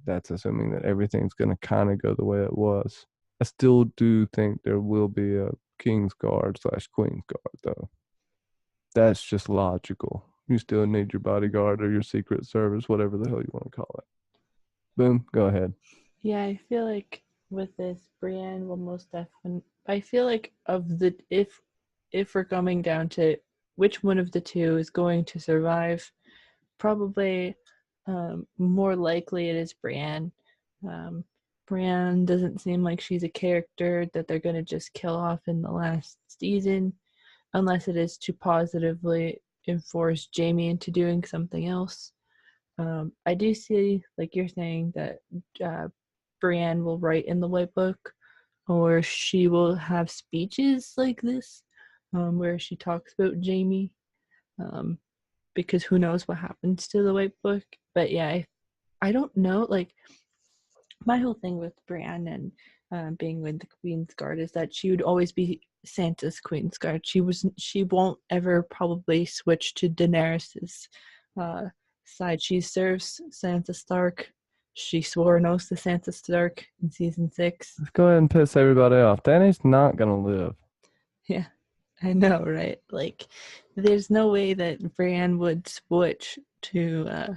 that's assuming that everything's going to kind of go the way it was. I still do think there will be a King's Guard / Queen's Guard, though. That's just logical. You still need your bodyguard or your secret service, whatever the hell you want to call it. Boom, go ahead. Yeah, I feel like with this, Brienne will most definitely. I feel like of the if we're coming down to which one of the two is going to survive, probably more likely it is Brienne. Brienne doesn't seem like she's a character that they're going to just kill off in the last season, unless it is to positively enforce Jamie into doing something else. I do see, like you're saying, that Brienne will write in the White Book, or she will have speeches like this, where she talks about Jamie, um, because who knows what happens to the White Book. But yeah, I don't know. Like, my whole thing with Brienne and being with the Queen's Guard is that she would always be Sansa's Queen's Guard. She won't ever probably switch to Daenerys's uh, side. She serves Sansa Stark. She swore an oath to Sansa Stark in season 6. Let's go ahead and piss everybody off. Danny's not going to live. Yeah, I know, right? Like, there's no way that Brienne would switch to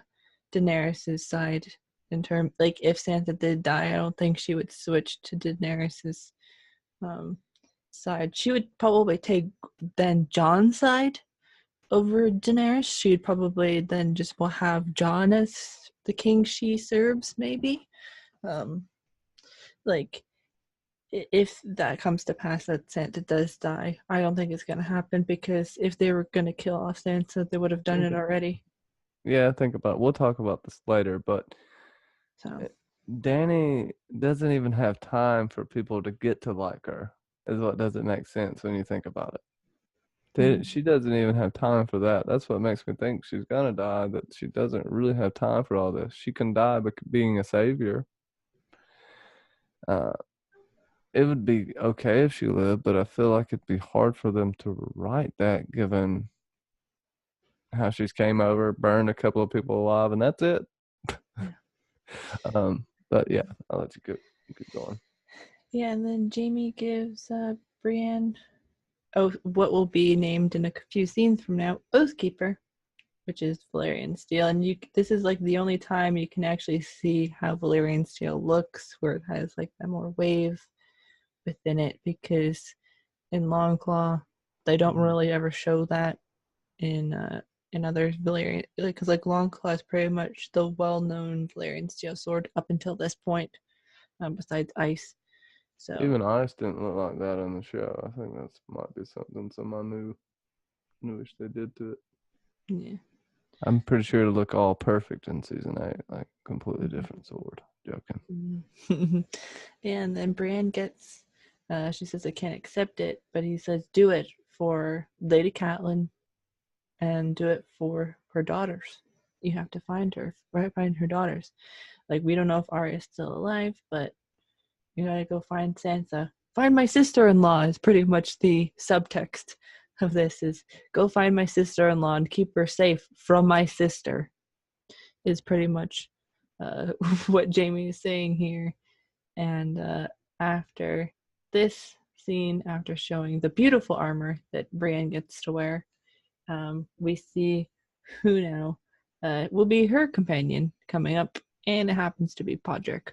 Daenerys's side in term. Like, if Sansa did die, I don't think she would switch to Daenerys's um, side. She would probably take then Jon's side over Daenerys. She'd probably then just will have Jon as the king she serves, maybe. Um, like, if that comes to pass that Sansa does die, I don't think it's going to happen, because if they were going to kill off Sansa, they would have done it already. Yeah, think about it. We'll talk about this later, but So Danny doesn't even have time for people to get to like her, is what doesn't make sense when you think about it. She doesn't even have time for that. That's what makes me think she's gonna die, that she doesn't really have time for all this. She can die by being a savior. It would be okay if she lived, but I feel like it'd be hard for them to write that, given how she's came over, burned a couple of people alive, and that's it. But yeah, I'll let you keep going. yeah, and then Jamie gives Brienne what will be named in a few scenes from now, Oathkeeper, which is Valyrian steel. And this is like the only time you can actually see how Valyrian steel looks, where it has like that more wave within it, because in Longclaw they don't really ever show that in other Valyrian, because like Longclaw is pretty much the well-known Valyrian steel sword up until this point, besides ice. So Even ice didn't look like that in the show. I think that might be something some newish they did to it. yeah. I'm pretty sure it'll look all perfect in season 8, like completely different sword. Joking. And then Brienne gets, she says, I can't accept it, but he says, do it for Lady Catelyn and do it for her daughters. You have to find her, right? Find her daughters. Like, we don't know if Arya's still alive, but you gotta go find Sansa. Find my sister-in-law is pretty much the subtext of this, is go find my sister-in-law and keep her safe from my sister, is pretty much what Jamie is saying here. And after this scene, after showing the beautiful armor that Brienne gets to wear, we see who now will be her companion coming up, and it happens to be Podrick.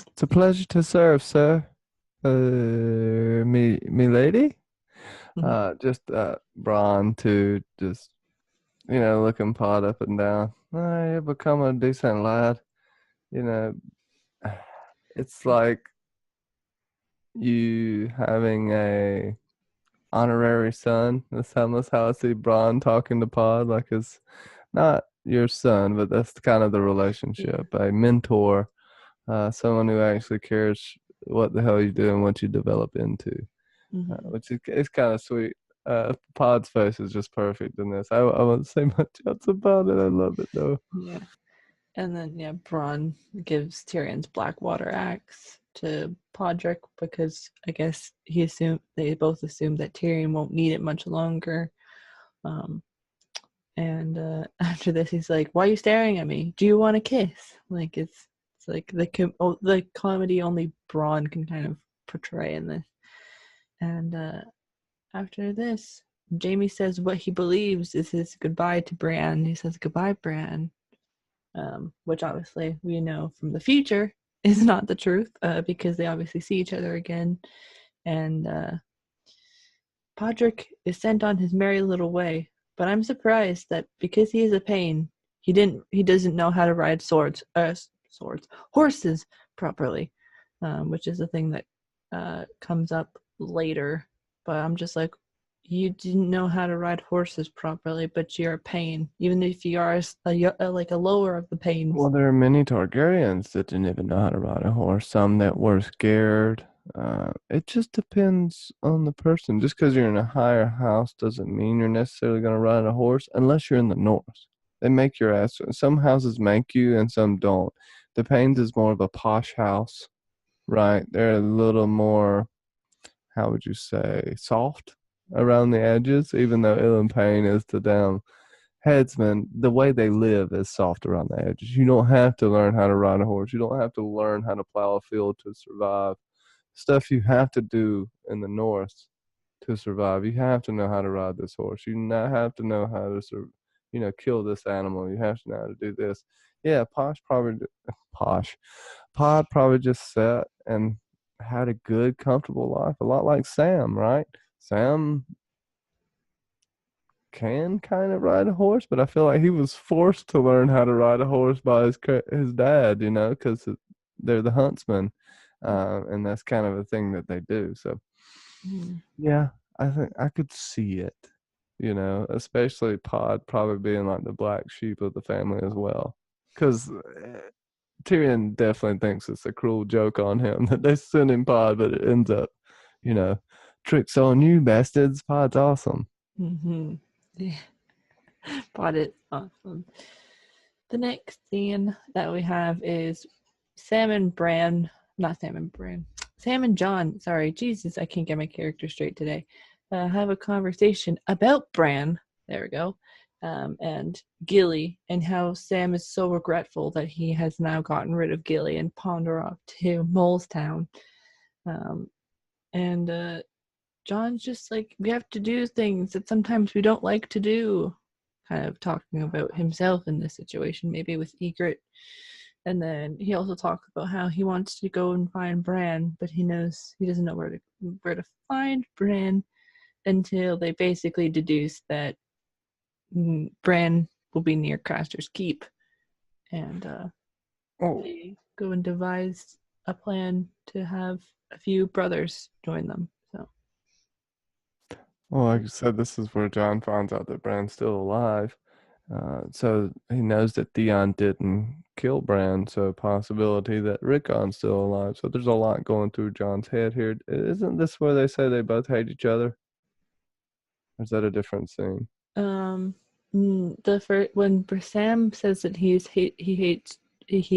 It's a pleasure to serve, sir. Me lady. Just Bronn to just looking Pod up and down. Oh, you become a decent lad. You know, it's like you having a honorary son. That's almost how I see Bronn talking to Pod, like it's not your son, but that's kind of the relationship. Yeah. A mentor, someone who actually cares what the hell you do and what you develop into, which is it's kind of sweet. Pod's face is just perfect in this. I won't say much else about it. I love it though. Yeah. And then Bronn gives Tyrion's Blackwater axe to Podrick because I guess they both assume that Tyrion won't need it much longer. And after this, he's like, "Why are you staring at me? Do you want a kiss?" Like it's like the comedy only Bronn can kind of portray in this. And after this, Jamie says what he believes is his goodbye to Bran. He says, "Goodbye, Bran," which obviously we know from the future is not the truth because they obviously see each other again. And Podrick is sent on his merry little way. But I'm surprised that because he is a pain, he doesn't know how to ride horses properly, which is a thing that comes up later. But I'm just like, you didn't know how to ride horses properly, but you're a pain, even if you are like a lower of the pains. Well, there are many Targaryens that didn't even know how to ride a horse. Some that were scared. It just depends on the person. Just because you're in a higher house doesn't mean you're necessarily going to ride a horse unless you're in the north. They make your ass. Some houses make you and some don't. The Paynes is more of a posh house, right? They're a little more, how would you say, soft around the edges, even though Ilyn Payne is the damn headsman. The way they live is soft around the edges. You don't have to learn how to ride a horse. You don't have to learn how to plow a field to survive. Stuff you have to do in the north to survive. You have to know how to ride this horse. You have to know how to, kill this animal. You have to know how to do this. Yeah, Pod probably just sat and had a good, comfortable life. A lot like Sam, right? Sam can kind of ride a horse, but I feel like he was forced to learn how to ride a horse by his dad, because they're the huntsmen. And that's kind of a thing that they do. So, yeah, I think I could see it, especially Pod probably being like the black sheep of the family as well. Because Tyrion definitely thinks it's a cruel joke on him that they send him Pod, but it ends up, tricks on you, bastards. Pod's awesome. Yeah. Pod is awesome. The next scene that we have is Sam and Jon, sorry, Jesus, I can't get my character straight today, have a conversation about Bran, there we go, and Gilly, and how Sam is so regretful that he has now gotten rid of Gilly and pawned her off to Molestown. And Jon's just like, we have to do things that sometimes we don't like to do, kind of talking about himself in this situation, maybe with Ygritte. And then he also talks about how he wants to go and find Bran, but he doesn't know where to find Bran until they basically deduce that Bran will be near Craster's Keep, and they go and devise a plan to have a few brothers join them. So, well, like you said, this is where Jon finds out that Bran's still alive. So he knows that Theon didn't kill Bran, so possibility that Rickon's still alive. So there's a lot going through Jon's head here. Isn't this where they say they both hate each other? Or is that a different scene? The first, when Sam says that he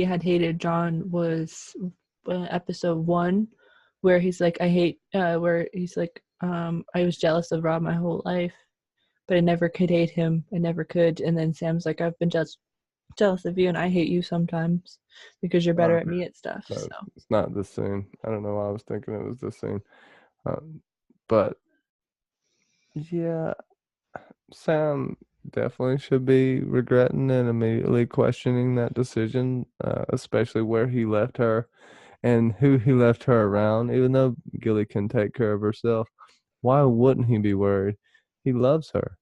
had hated Jon was episode 1, where he's like, I was jealous of Rob my whole life, but I never could hate him. I never could. And then Sam's like, I've been jealous of you, and I hate you sometimes because you're better at Okay. me at stuff. No, So it's not this scene. I don't know why I was thinking it was this scene. Um, but yeah, Sam definitely should be regretting and immediately questioning that decision, especially where he left her and who he left her around. Even though Gilly can take care of herself, why wouldn't he be worried? He loves her,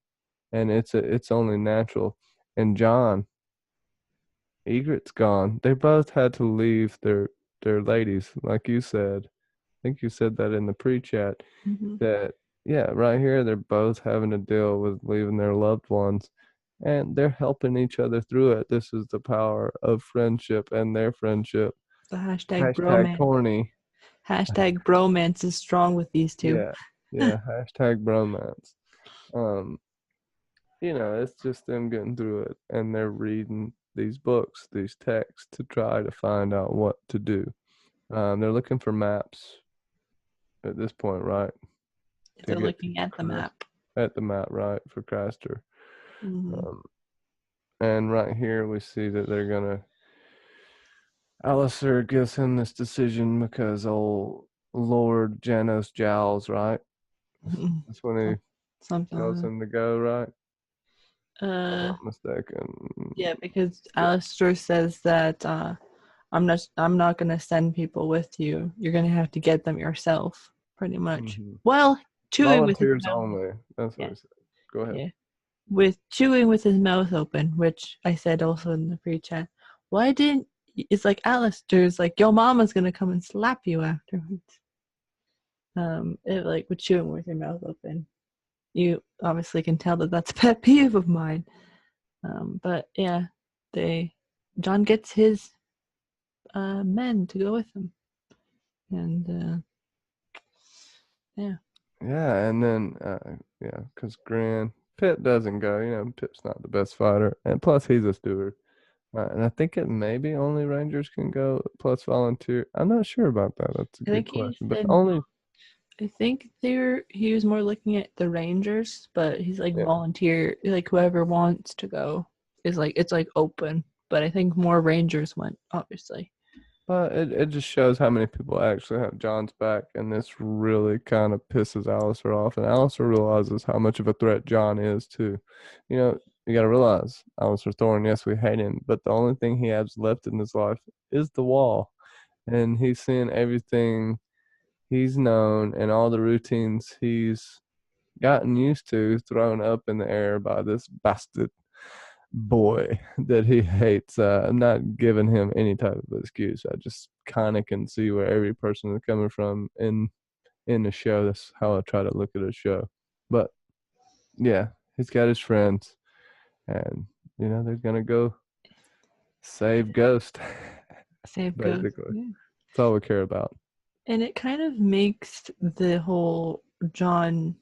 and it's only natural. And John, Egret's gone. They both had to leave their ladies, like you said. I think you said that in the pre-chat. mhm. That yeah, right here they're both having to deal with leaving their loved ones, and they're helping each other through it. This is the power of friendship and their friendship. The hashtag Hashtag bromance. corny. Hashtag bromance is strong with these two. Yeah, yeah. Hashtag bromance. Um, it's just them getting through it, and they're reading these books, these texts to try to find out what to do. They're looking for maps at this point, right? To They're get to looking at the Christ map. at the map, right, for Craster. Hmm. Um, and right here we see that they're gonna. Alistair gives him this decision because old Lord Janos Jowls, right? That's when he Something tells like him to go, right? that. If I'm not mistaken. Yeah, because Yeah. Alistair says that I'm not gonna send people with you. You're gonna have to get them yourself, pretty much. Hmm. Well, chewing with his Volunteers mouth. only. That's what Yeah, he said. Go ahead. yeah. With chewing with his mouth open, which I said also in the pre-chat. Why didn't it's like Alistair's like your mama's gonna come and slap you afterwards. It like with chewing with your mouth open. You obviously can tell that that's a pet peeve of mine. But yeah, they John gets his men to go with him, and yeah, Yeah, and then yeah, because Pitt doesn't go. Pitt's not the best fighter, and plus he's a steward. And I think it maybe only Rangers can go plus volunteer. I'm not sure about that. That's a I good think he question, but said only I think he was more looking at the Rangers, but he's like yeah. volunteer, like whoever wants to go is like it's like open. But I think more Rangers went, obviously. But it just shows how many people actually have John's back, and this really kind of pisses Alistair off. And Alistair realizes how much of a threat John is too. You got to realize Alistair Thorne. Yes, we hate him, but the only thing he has left in his life is the wall, and he's seeing everything he's known and all the routines he's gotten used to thrown up in the air by this bastard boy that he hates. I'm not giving him any type of excuse. I just kind of can see where every person is coming from in the show. That's how I try to look at a show. But yeah, he's got his friends, and they're gonna go save Ghost. Save Ghost. Basically, Yeah. that's all we care about. And it kind of makes the whole John,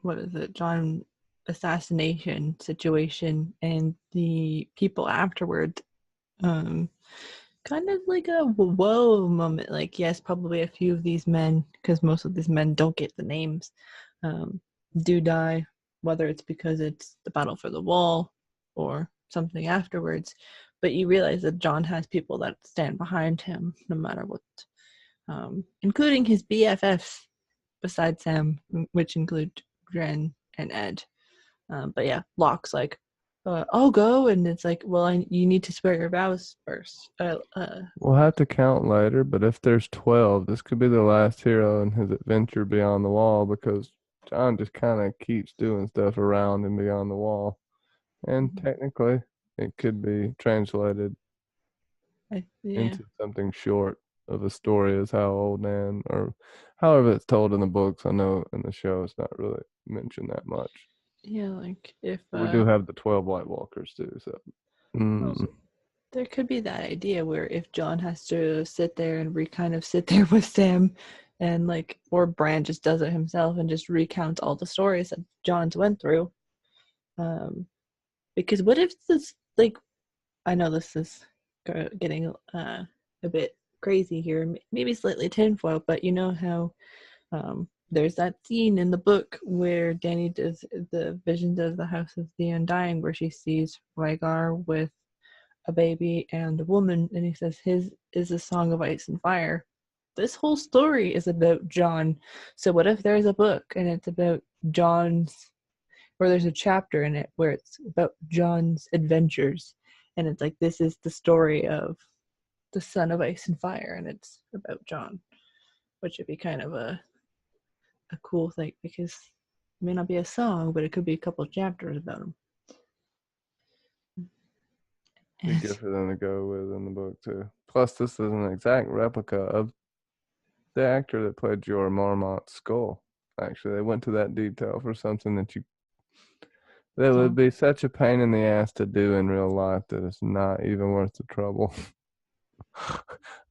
what is it, John assassination situation and the people afterwards, um, kind of like a whoa moment. Like, yes, probably a few of these men, because most of these men don't get the names, um, do die, whether it's because it's the battle for the wall or something afterwards. But you realize that John has people that stand behind him no matter what, including his BFFs besides Sam, which include Dren and Ed. But yeah, Locke's like, I'll go, and it's like, well, you need to swear your vows first. We'll have to count later, but if there's 12, this could be the last hero in his adventure beyond the wall because John just kind of keeps doing stuff around and beyond the wall. And technically, it could be translated Yeah, into something short of a story as how old Nan, or however it's told in the books. I know in the show it's not really mentioned that much. yeah, like if But we do have the 12 White Walkers too, so. well, Mm. there could be that idea where if John has to sit there and kind of sit there with Sam, and like, or Bran just does it himself and just recounts all the stories that John's went through. Um, because what if this, like, I know this is getting a bit crazy here, maybe slightly tinfoil, but you know how there's that scene in the book where Dany does the visions of the House of the Undying, where she sees Rhaegar with a baby and a woman, and he says his is a song of ice and fire. This whole story is about Jon. So what if there's a book and it's about Jon's, or there's a chapter in it where it's about Jon's adventures, and it's like, this is the story of the son of ice and fire, and it's about Jon, which would be kind of a cool thing, because it may not be a song, but it could be a couple of chapters about him. Be good for them to go with in the book too. Plus, this is an exact replica of the actor that played Jorah Mormont's skull. Actually, they went to that detail for something that would be such a pain in the ass to do in real life that it's not even worth the trouble.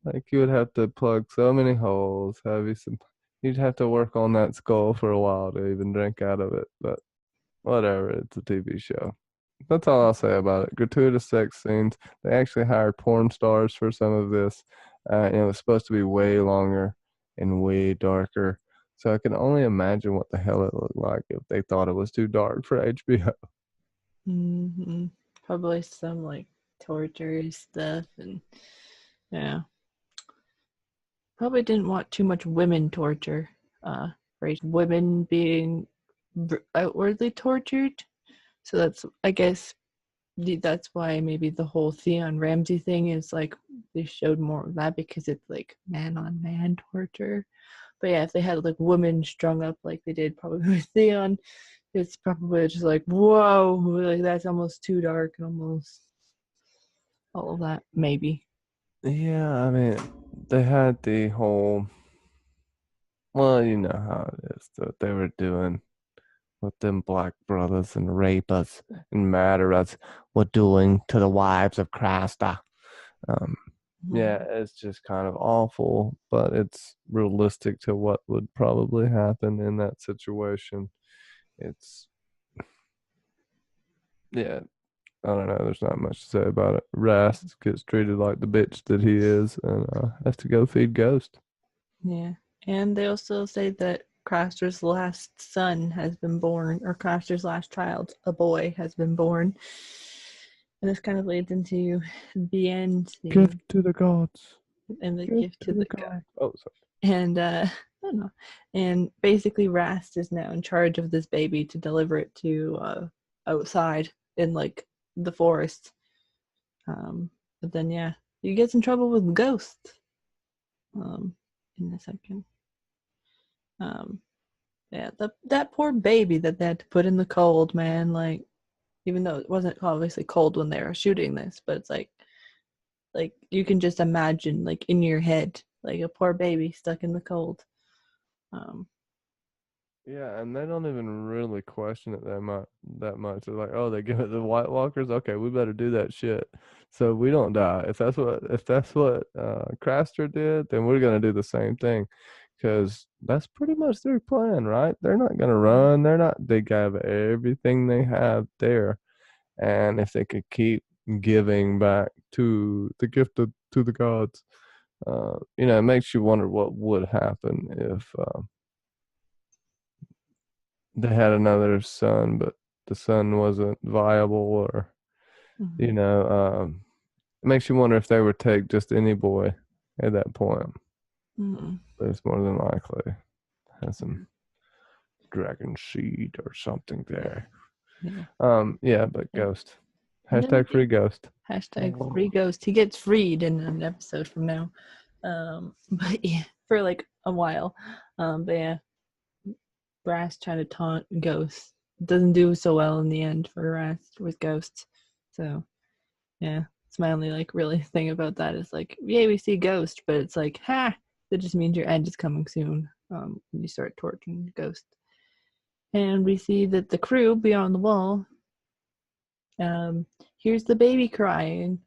Like, you would have to plug so many holes, you'd have to work on that skull for a while to even drink out of it, but whatever, it's a TV show. That's all I'll say about it. Gratuitous sex scenes. They actually hired porn stars for some of this. And it was supposed to be way longer and way darker. So I can only imagine what the hell it looked like if they thought it was too dark for HBO. Mm-hmm. Probably some like torture stuff, and yeah, probably didn't want too much women torture. Right, women being outwardly tortured. So that's, I guess, that's why maybe the whole Theon Ramsay thing is like, they showed more of that, because it's like man on man torture. But yeah, if they had like women strung up like they did probably with Theon, it's probably just like, whoa, like that's almost too dark, and almost all of that, maybe. Yeah, I mean, they had the whole, well, you know how it is, that they were doing what them black brothers and rapers and murderers were doing to the wives of Craster. Yeah, it's just kind of awful, but it's realistic to what would probably happen in that situation. It's, yeah, I don't know. There's not much to say about it. Rast gets treated like the bitch that he is, and has to go feed Ghost. Yeah, and they also say that Craster's last son has been born, or Craster's last child, a boy, has been born. And this kind of leads into the end scene. Gift to the gods. And the gift to the gods. Oh, sorry. And I don't know. And basically Rast is now in charge of this baby to deliver it to outside in like the forest. But then yeah, he gets in trouble with Ghost. In a second. Yeah, that poor baby that they had to put in the cold, man. Like, even though it wasn't obviously cold when they were shooting this, but it's like you can just imagine, like, in your head, like a poor baby stuck in the cold. Yeah, and they don't even really question it that much. They're like, oh, they give it to the White Walkers. Okay, we better do that shit so we don't die. If that's what Craster did, then we're gonna do the same thing, because that's pretty much their plan, right? They're not gonna run. They have everything they have there, and if they could keep giving back to the gift to the gods, it makes you wonder what would happen if they had another son, but the son wasn't viable, or it makes you wonder if they would take just any boy at that point. But it's more than likely has some dragon seed or something there. But Ghost. Hashtag free Ghost. Hashtag free Ghost. He gets freed in an episode from now. But yeah, for like a while. But yeah, Rast trying to taunt Ghost. Doesn't do so well in the end for Rast with Ghost. So yeah, it's my only like really thing about that is like, yeah, we see Ghost, but it's like, that just means your end is coming soon. When you start torturing Ghost. And we see that the crew beyond the wall hears the baby crying,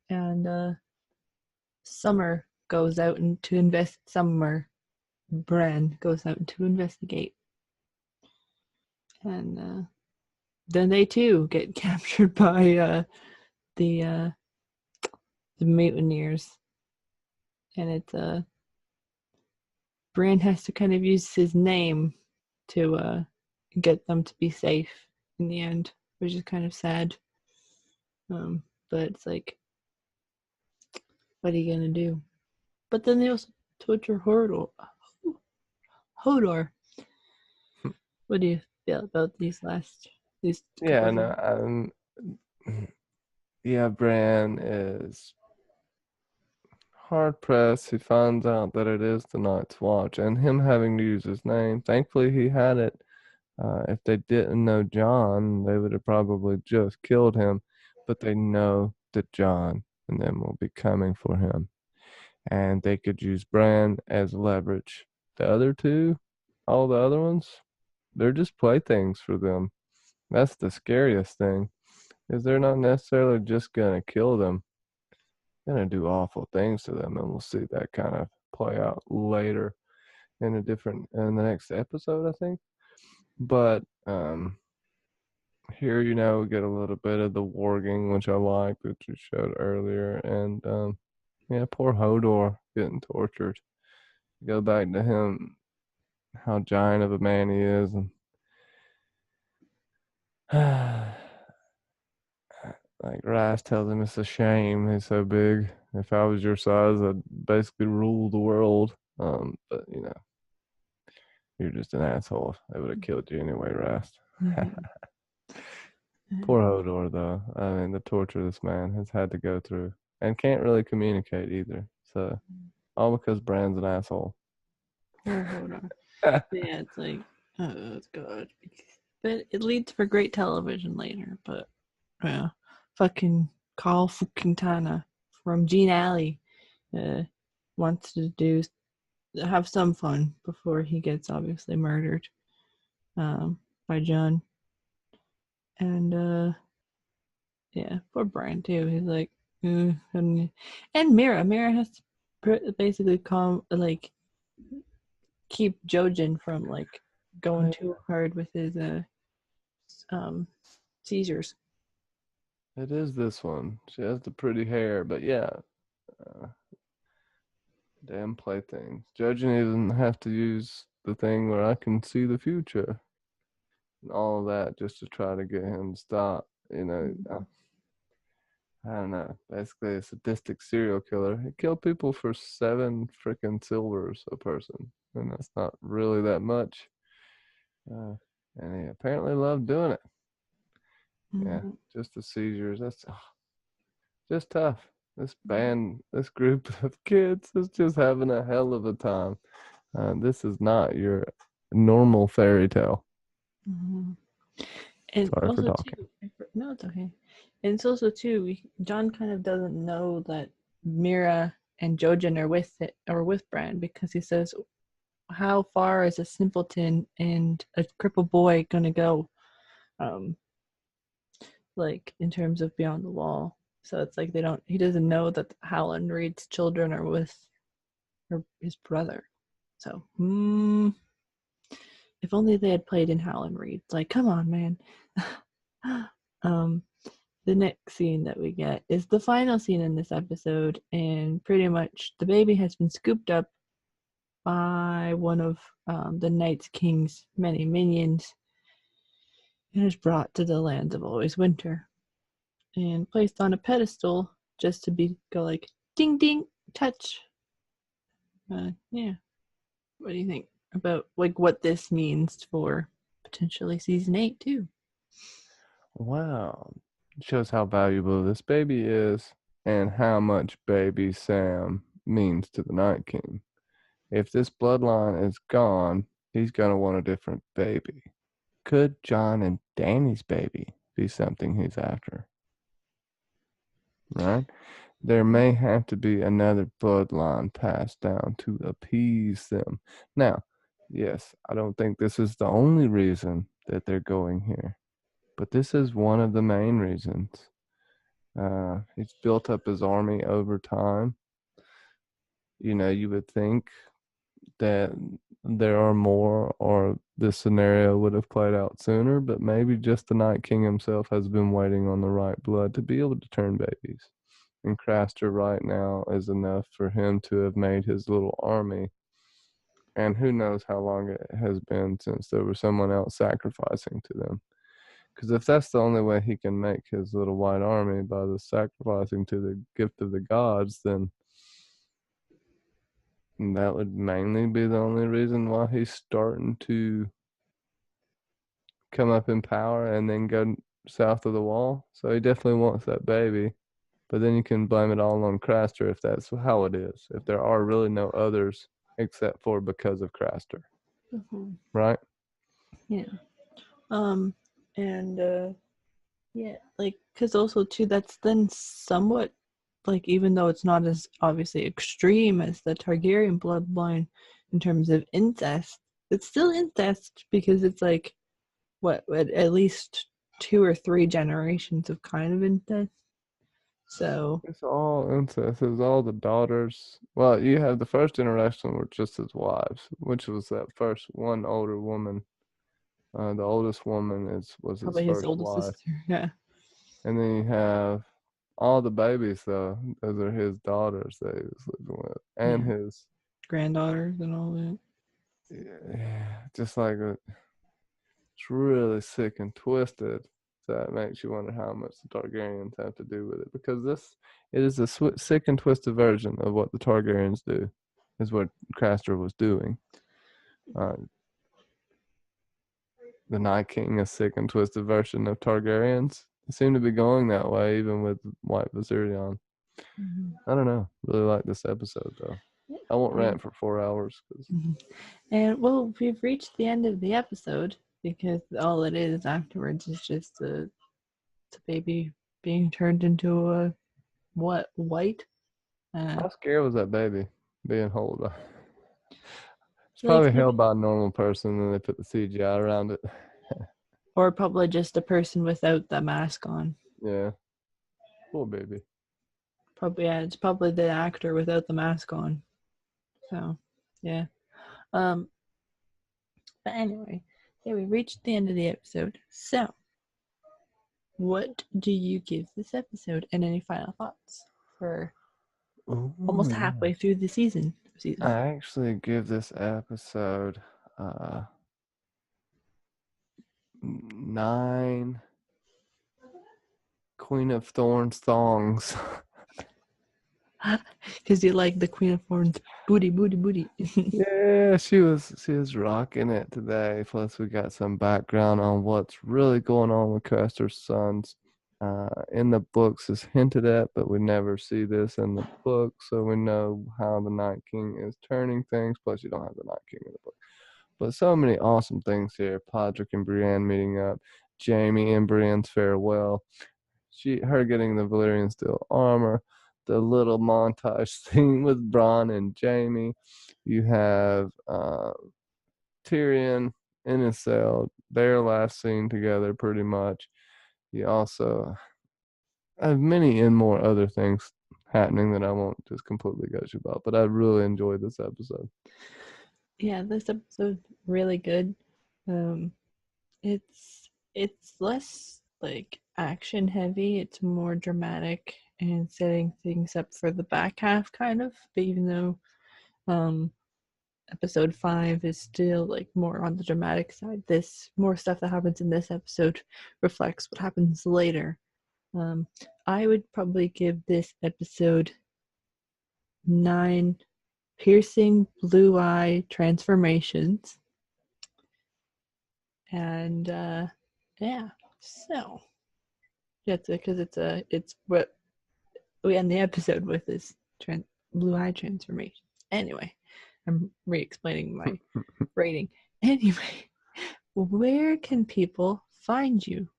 and Summer goes out and to invest. Summer Brienne goes out to investigate, and then they too get captured by the mutineers, and it's Brienne has to kind of use his name to get them to be safe in the end, which is kind of sad. But it's like, What are you gonna do? But then they also torture Hodor. What do you feel about these couple Yeah, scenes? no, yeah, Bran is hard pressed. He finds out that it is the Night's Watch, and him having to use his name. Thankfully, he had it. If they didn't know John, they would have probably just killed him. But they know that John and them will be coming for him, and they could use Bran as leverage. The other two, all the other ones, they're just playthings for them. That's the scariest thing, is they're not necessarily just gonna kill them. They're gonna do awful things to them, and we'll see that kind of play out later in in the next episode, I think. But here, we get a little bit of the warging, which I like, which you showed earlier, and yeah, poor Hodor getting tortured. Go back to him, how giant of a man he is, and like Rice tells him it's a shame he's so big. If I was your size, I'd basically rule the world. But you're just an asshole. They would have killed you anyway, Rice. Poor Hodor, though. I mean, the torture this man has had to go through, and can't really communicate either. So, all because Bran's an asshole. Poor Hodor. Yeah, it's like, oh god. But it leads for great television later. But yeah, fucking Carl Quintana from Gene Alley wants to have some fun before he gets obviously murdered by John. And yeah, poor Brian too. He's like, and Mira has to basically keep Jojen from like going too hard with his um seizures. It is this one. She has the pretty hair, but yeah, damn playthings. Judging even have to use the thing where I can see the future and all of that just to try to get him to stop. I don't know. Basically, a sadistic serial killer. He killed people for 7 freaking silvers a person, and that's not really that much. Uh, and he apparently loved doing it. Yeah, just the seizures. That's just tough. This group of kids is just having a hell of a time. This is not your normal fairy tale. Mm-hmm. And Sorry for also talking. too, no, it's okay. And it's also too, John kind of doesn't know that Mira and Jojen are with Bran, because he says, "How far is a simpleton and a crippled boy gonna go?" Um, like in terms of Beyond the Wall. So it's like he doesn't know that Howland Reed's children are with his brother. So, if only they had played in Howland Reed. It's like, come on, man. um, the next scene that we get is the final scene in this episode, and pretty much the baby has been scooped up by one of the Night's King's many minions and is brought to the lands of always winter and placed on a pedestal just to go like ding ding touch. Yeah. What do you think about like what this means for potentially season 8 too? Wow. It shows how valuable this baby is and how much baby Sam means to the Night King. If this bloodline is gone, he's going to want a different baby. Could John and Danny's baby be something he's after? Right? There may have to be another bloodline passed down to appease them. Now, yes, I don't think this is the only reason that they're going here, but this is one of the main reasons. He's built up his army over time. You would think that there are more, or this scenario would have played out sooner, but maybe just the Night King himself has been waiting on the right blood to be able to turn babies. And Craster right now is enough for him to have made his little army. And who knows how long it has been since there was someone else sacrificing to them. Because if that's the only way he can make his little white army, by the sacrificing to the gift of the gods, then And that would mainly be the only reason why he's starting to come up in power and then go south of the wall. So he definitely wants that baby. But then you can blame it all on Craster if that's how it is. If there are really no others except for because of Craster. Mm-hmm. Right? Yeah. And yeah, like, because also too, that's then somewhat, like, even though it's not as obviously extreme as the Targaryen bloodline in terms of incest, it's still incest because it's like, what, at least 2 or 3 generations of kind of incest. So, It's all incest. It's all the daughters. Well, you have the first interaction were just his wives, which was that first one older woman. The oldest woman was his probably his first older wife. sister. Yeah. And then you have all the babies, though. Those are his daughters that he was living with. And Yeah. his Granddaughters and all that. yeah, just like it's really sick and twisted. So it makes you wonder how much the Targaryens have to do with it, because it is a sick and twisted version of what the Targaryens do, is what Craster was doing. The Night King, a sick and twisted version of Targaryens. They seem to be going that way, even with White Viserion. Mm-hmm. I don't know. Really like this episode though. Yeah. I won't rant for 4 hours because And well, we've reached the end of the episode because all it is afterwards is just the baby being turned into a white. how scared was that baby being held? It's Like, probably held by a normal person, and they put the CGI around it. or probably just a person without the mask on. Yeah, poor baby. Probably, yeah, it's probably the actor without the mask on. So, yeah. Um, but anyway, yeah, we reached the end of the episode. So, what do you give this episode, and any final thoughts for Ooh, almost yeah. halfway through the season? I actually give this episode 9 Queen of Thorns thongs. Because you like the Queen of Thorns booty. Yeah, she was rocking it today. Plus, we got some background on what's really going on with Custer's sons. In the books is hinted at, but we never see this in the book, so we know how the Night King is turning things. Plus, you don't have the Night King in the book. But so many awesome things here. Podrick and Brienne meeting up. Jamie and Brienne's farewell. Her getting the Valyrian steel armor. The little montage scene with Bronn and Jamie. You have Tyrion in his cell. Their last scene together, pretty much. You also have many and more other things happening that I won't just completely gush about. But I really enjoyed this episode. Yeah, this episode really good. Um, it's less like action heavy. It's more dramatic and setting things up for the back half, kind of. But even though episode 5 is still like more on the dramatic side, this more stuff that happens in this episode reflects what happens later. I would probably give this episode 9 piercing blue eye transformations. And yeah, so that's it, because it's what we end the episode with, this blue eye transformation. Anyway, I'm re-explaining my rating. Anyway, where can people find you,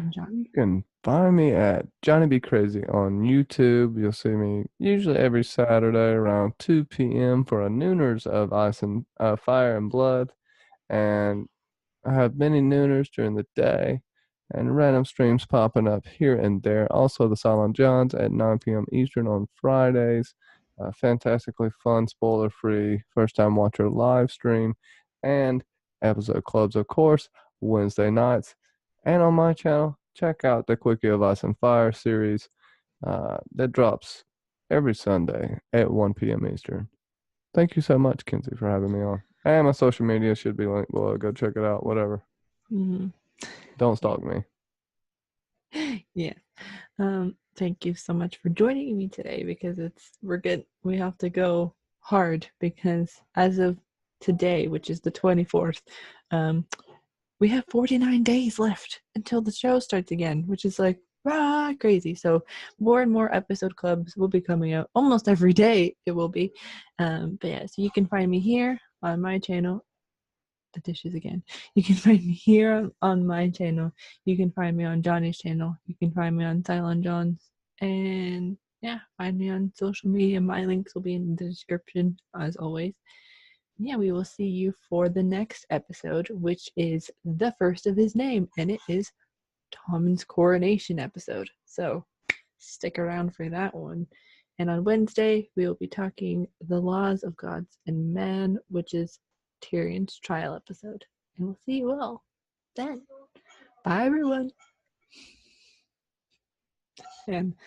John? You can find me at Johnny Be Crazy on YouTube. You'll see me usually every Saturday around 2 p.m. for a nooners of Ice and Fire and Blood. And I have many nooners during the day and random streams popping up here and there. Also, the Silent Johns at 9 p.m. Eastern on Fridays. Fantastically fun, spoiler free, first time watcher live stream. And episode clubs, of course, Wednesday nights. And on my channel, check out the Quickie of Ice and Fire series that drops every Sunday at 1 p.m. Eastern. Thank you so much, Kinsey, for having me on. And my social media should be linked below. Go check it out, whatever. Mm-hmm. Don't stalk me. Yeah. Thank you so much for joining me today, because we're good. We have to go hard because as of today, which is the 24th, we have 49 days left until the show starts again, which is like crazy. So more and more episode clubs will be coming out almost every day. It will be. But yeah, so you can find me here on my channel. The dishes again. You can find me here on my channel. You can find me on Johnny's channel. You can find me on Cylon John's. And yeah, find me on social media. My links will be in the description as always. Yeah, we will see you for the next episode, which is the first of his name, and it is Tommen's coronation episode. So stick around for that one. And on Wednesday, we will be talking The Laws of Gods and Man, which is Tyrion's trial episode. And we'll see you all then. Bye, everyone. And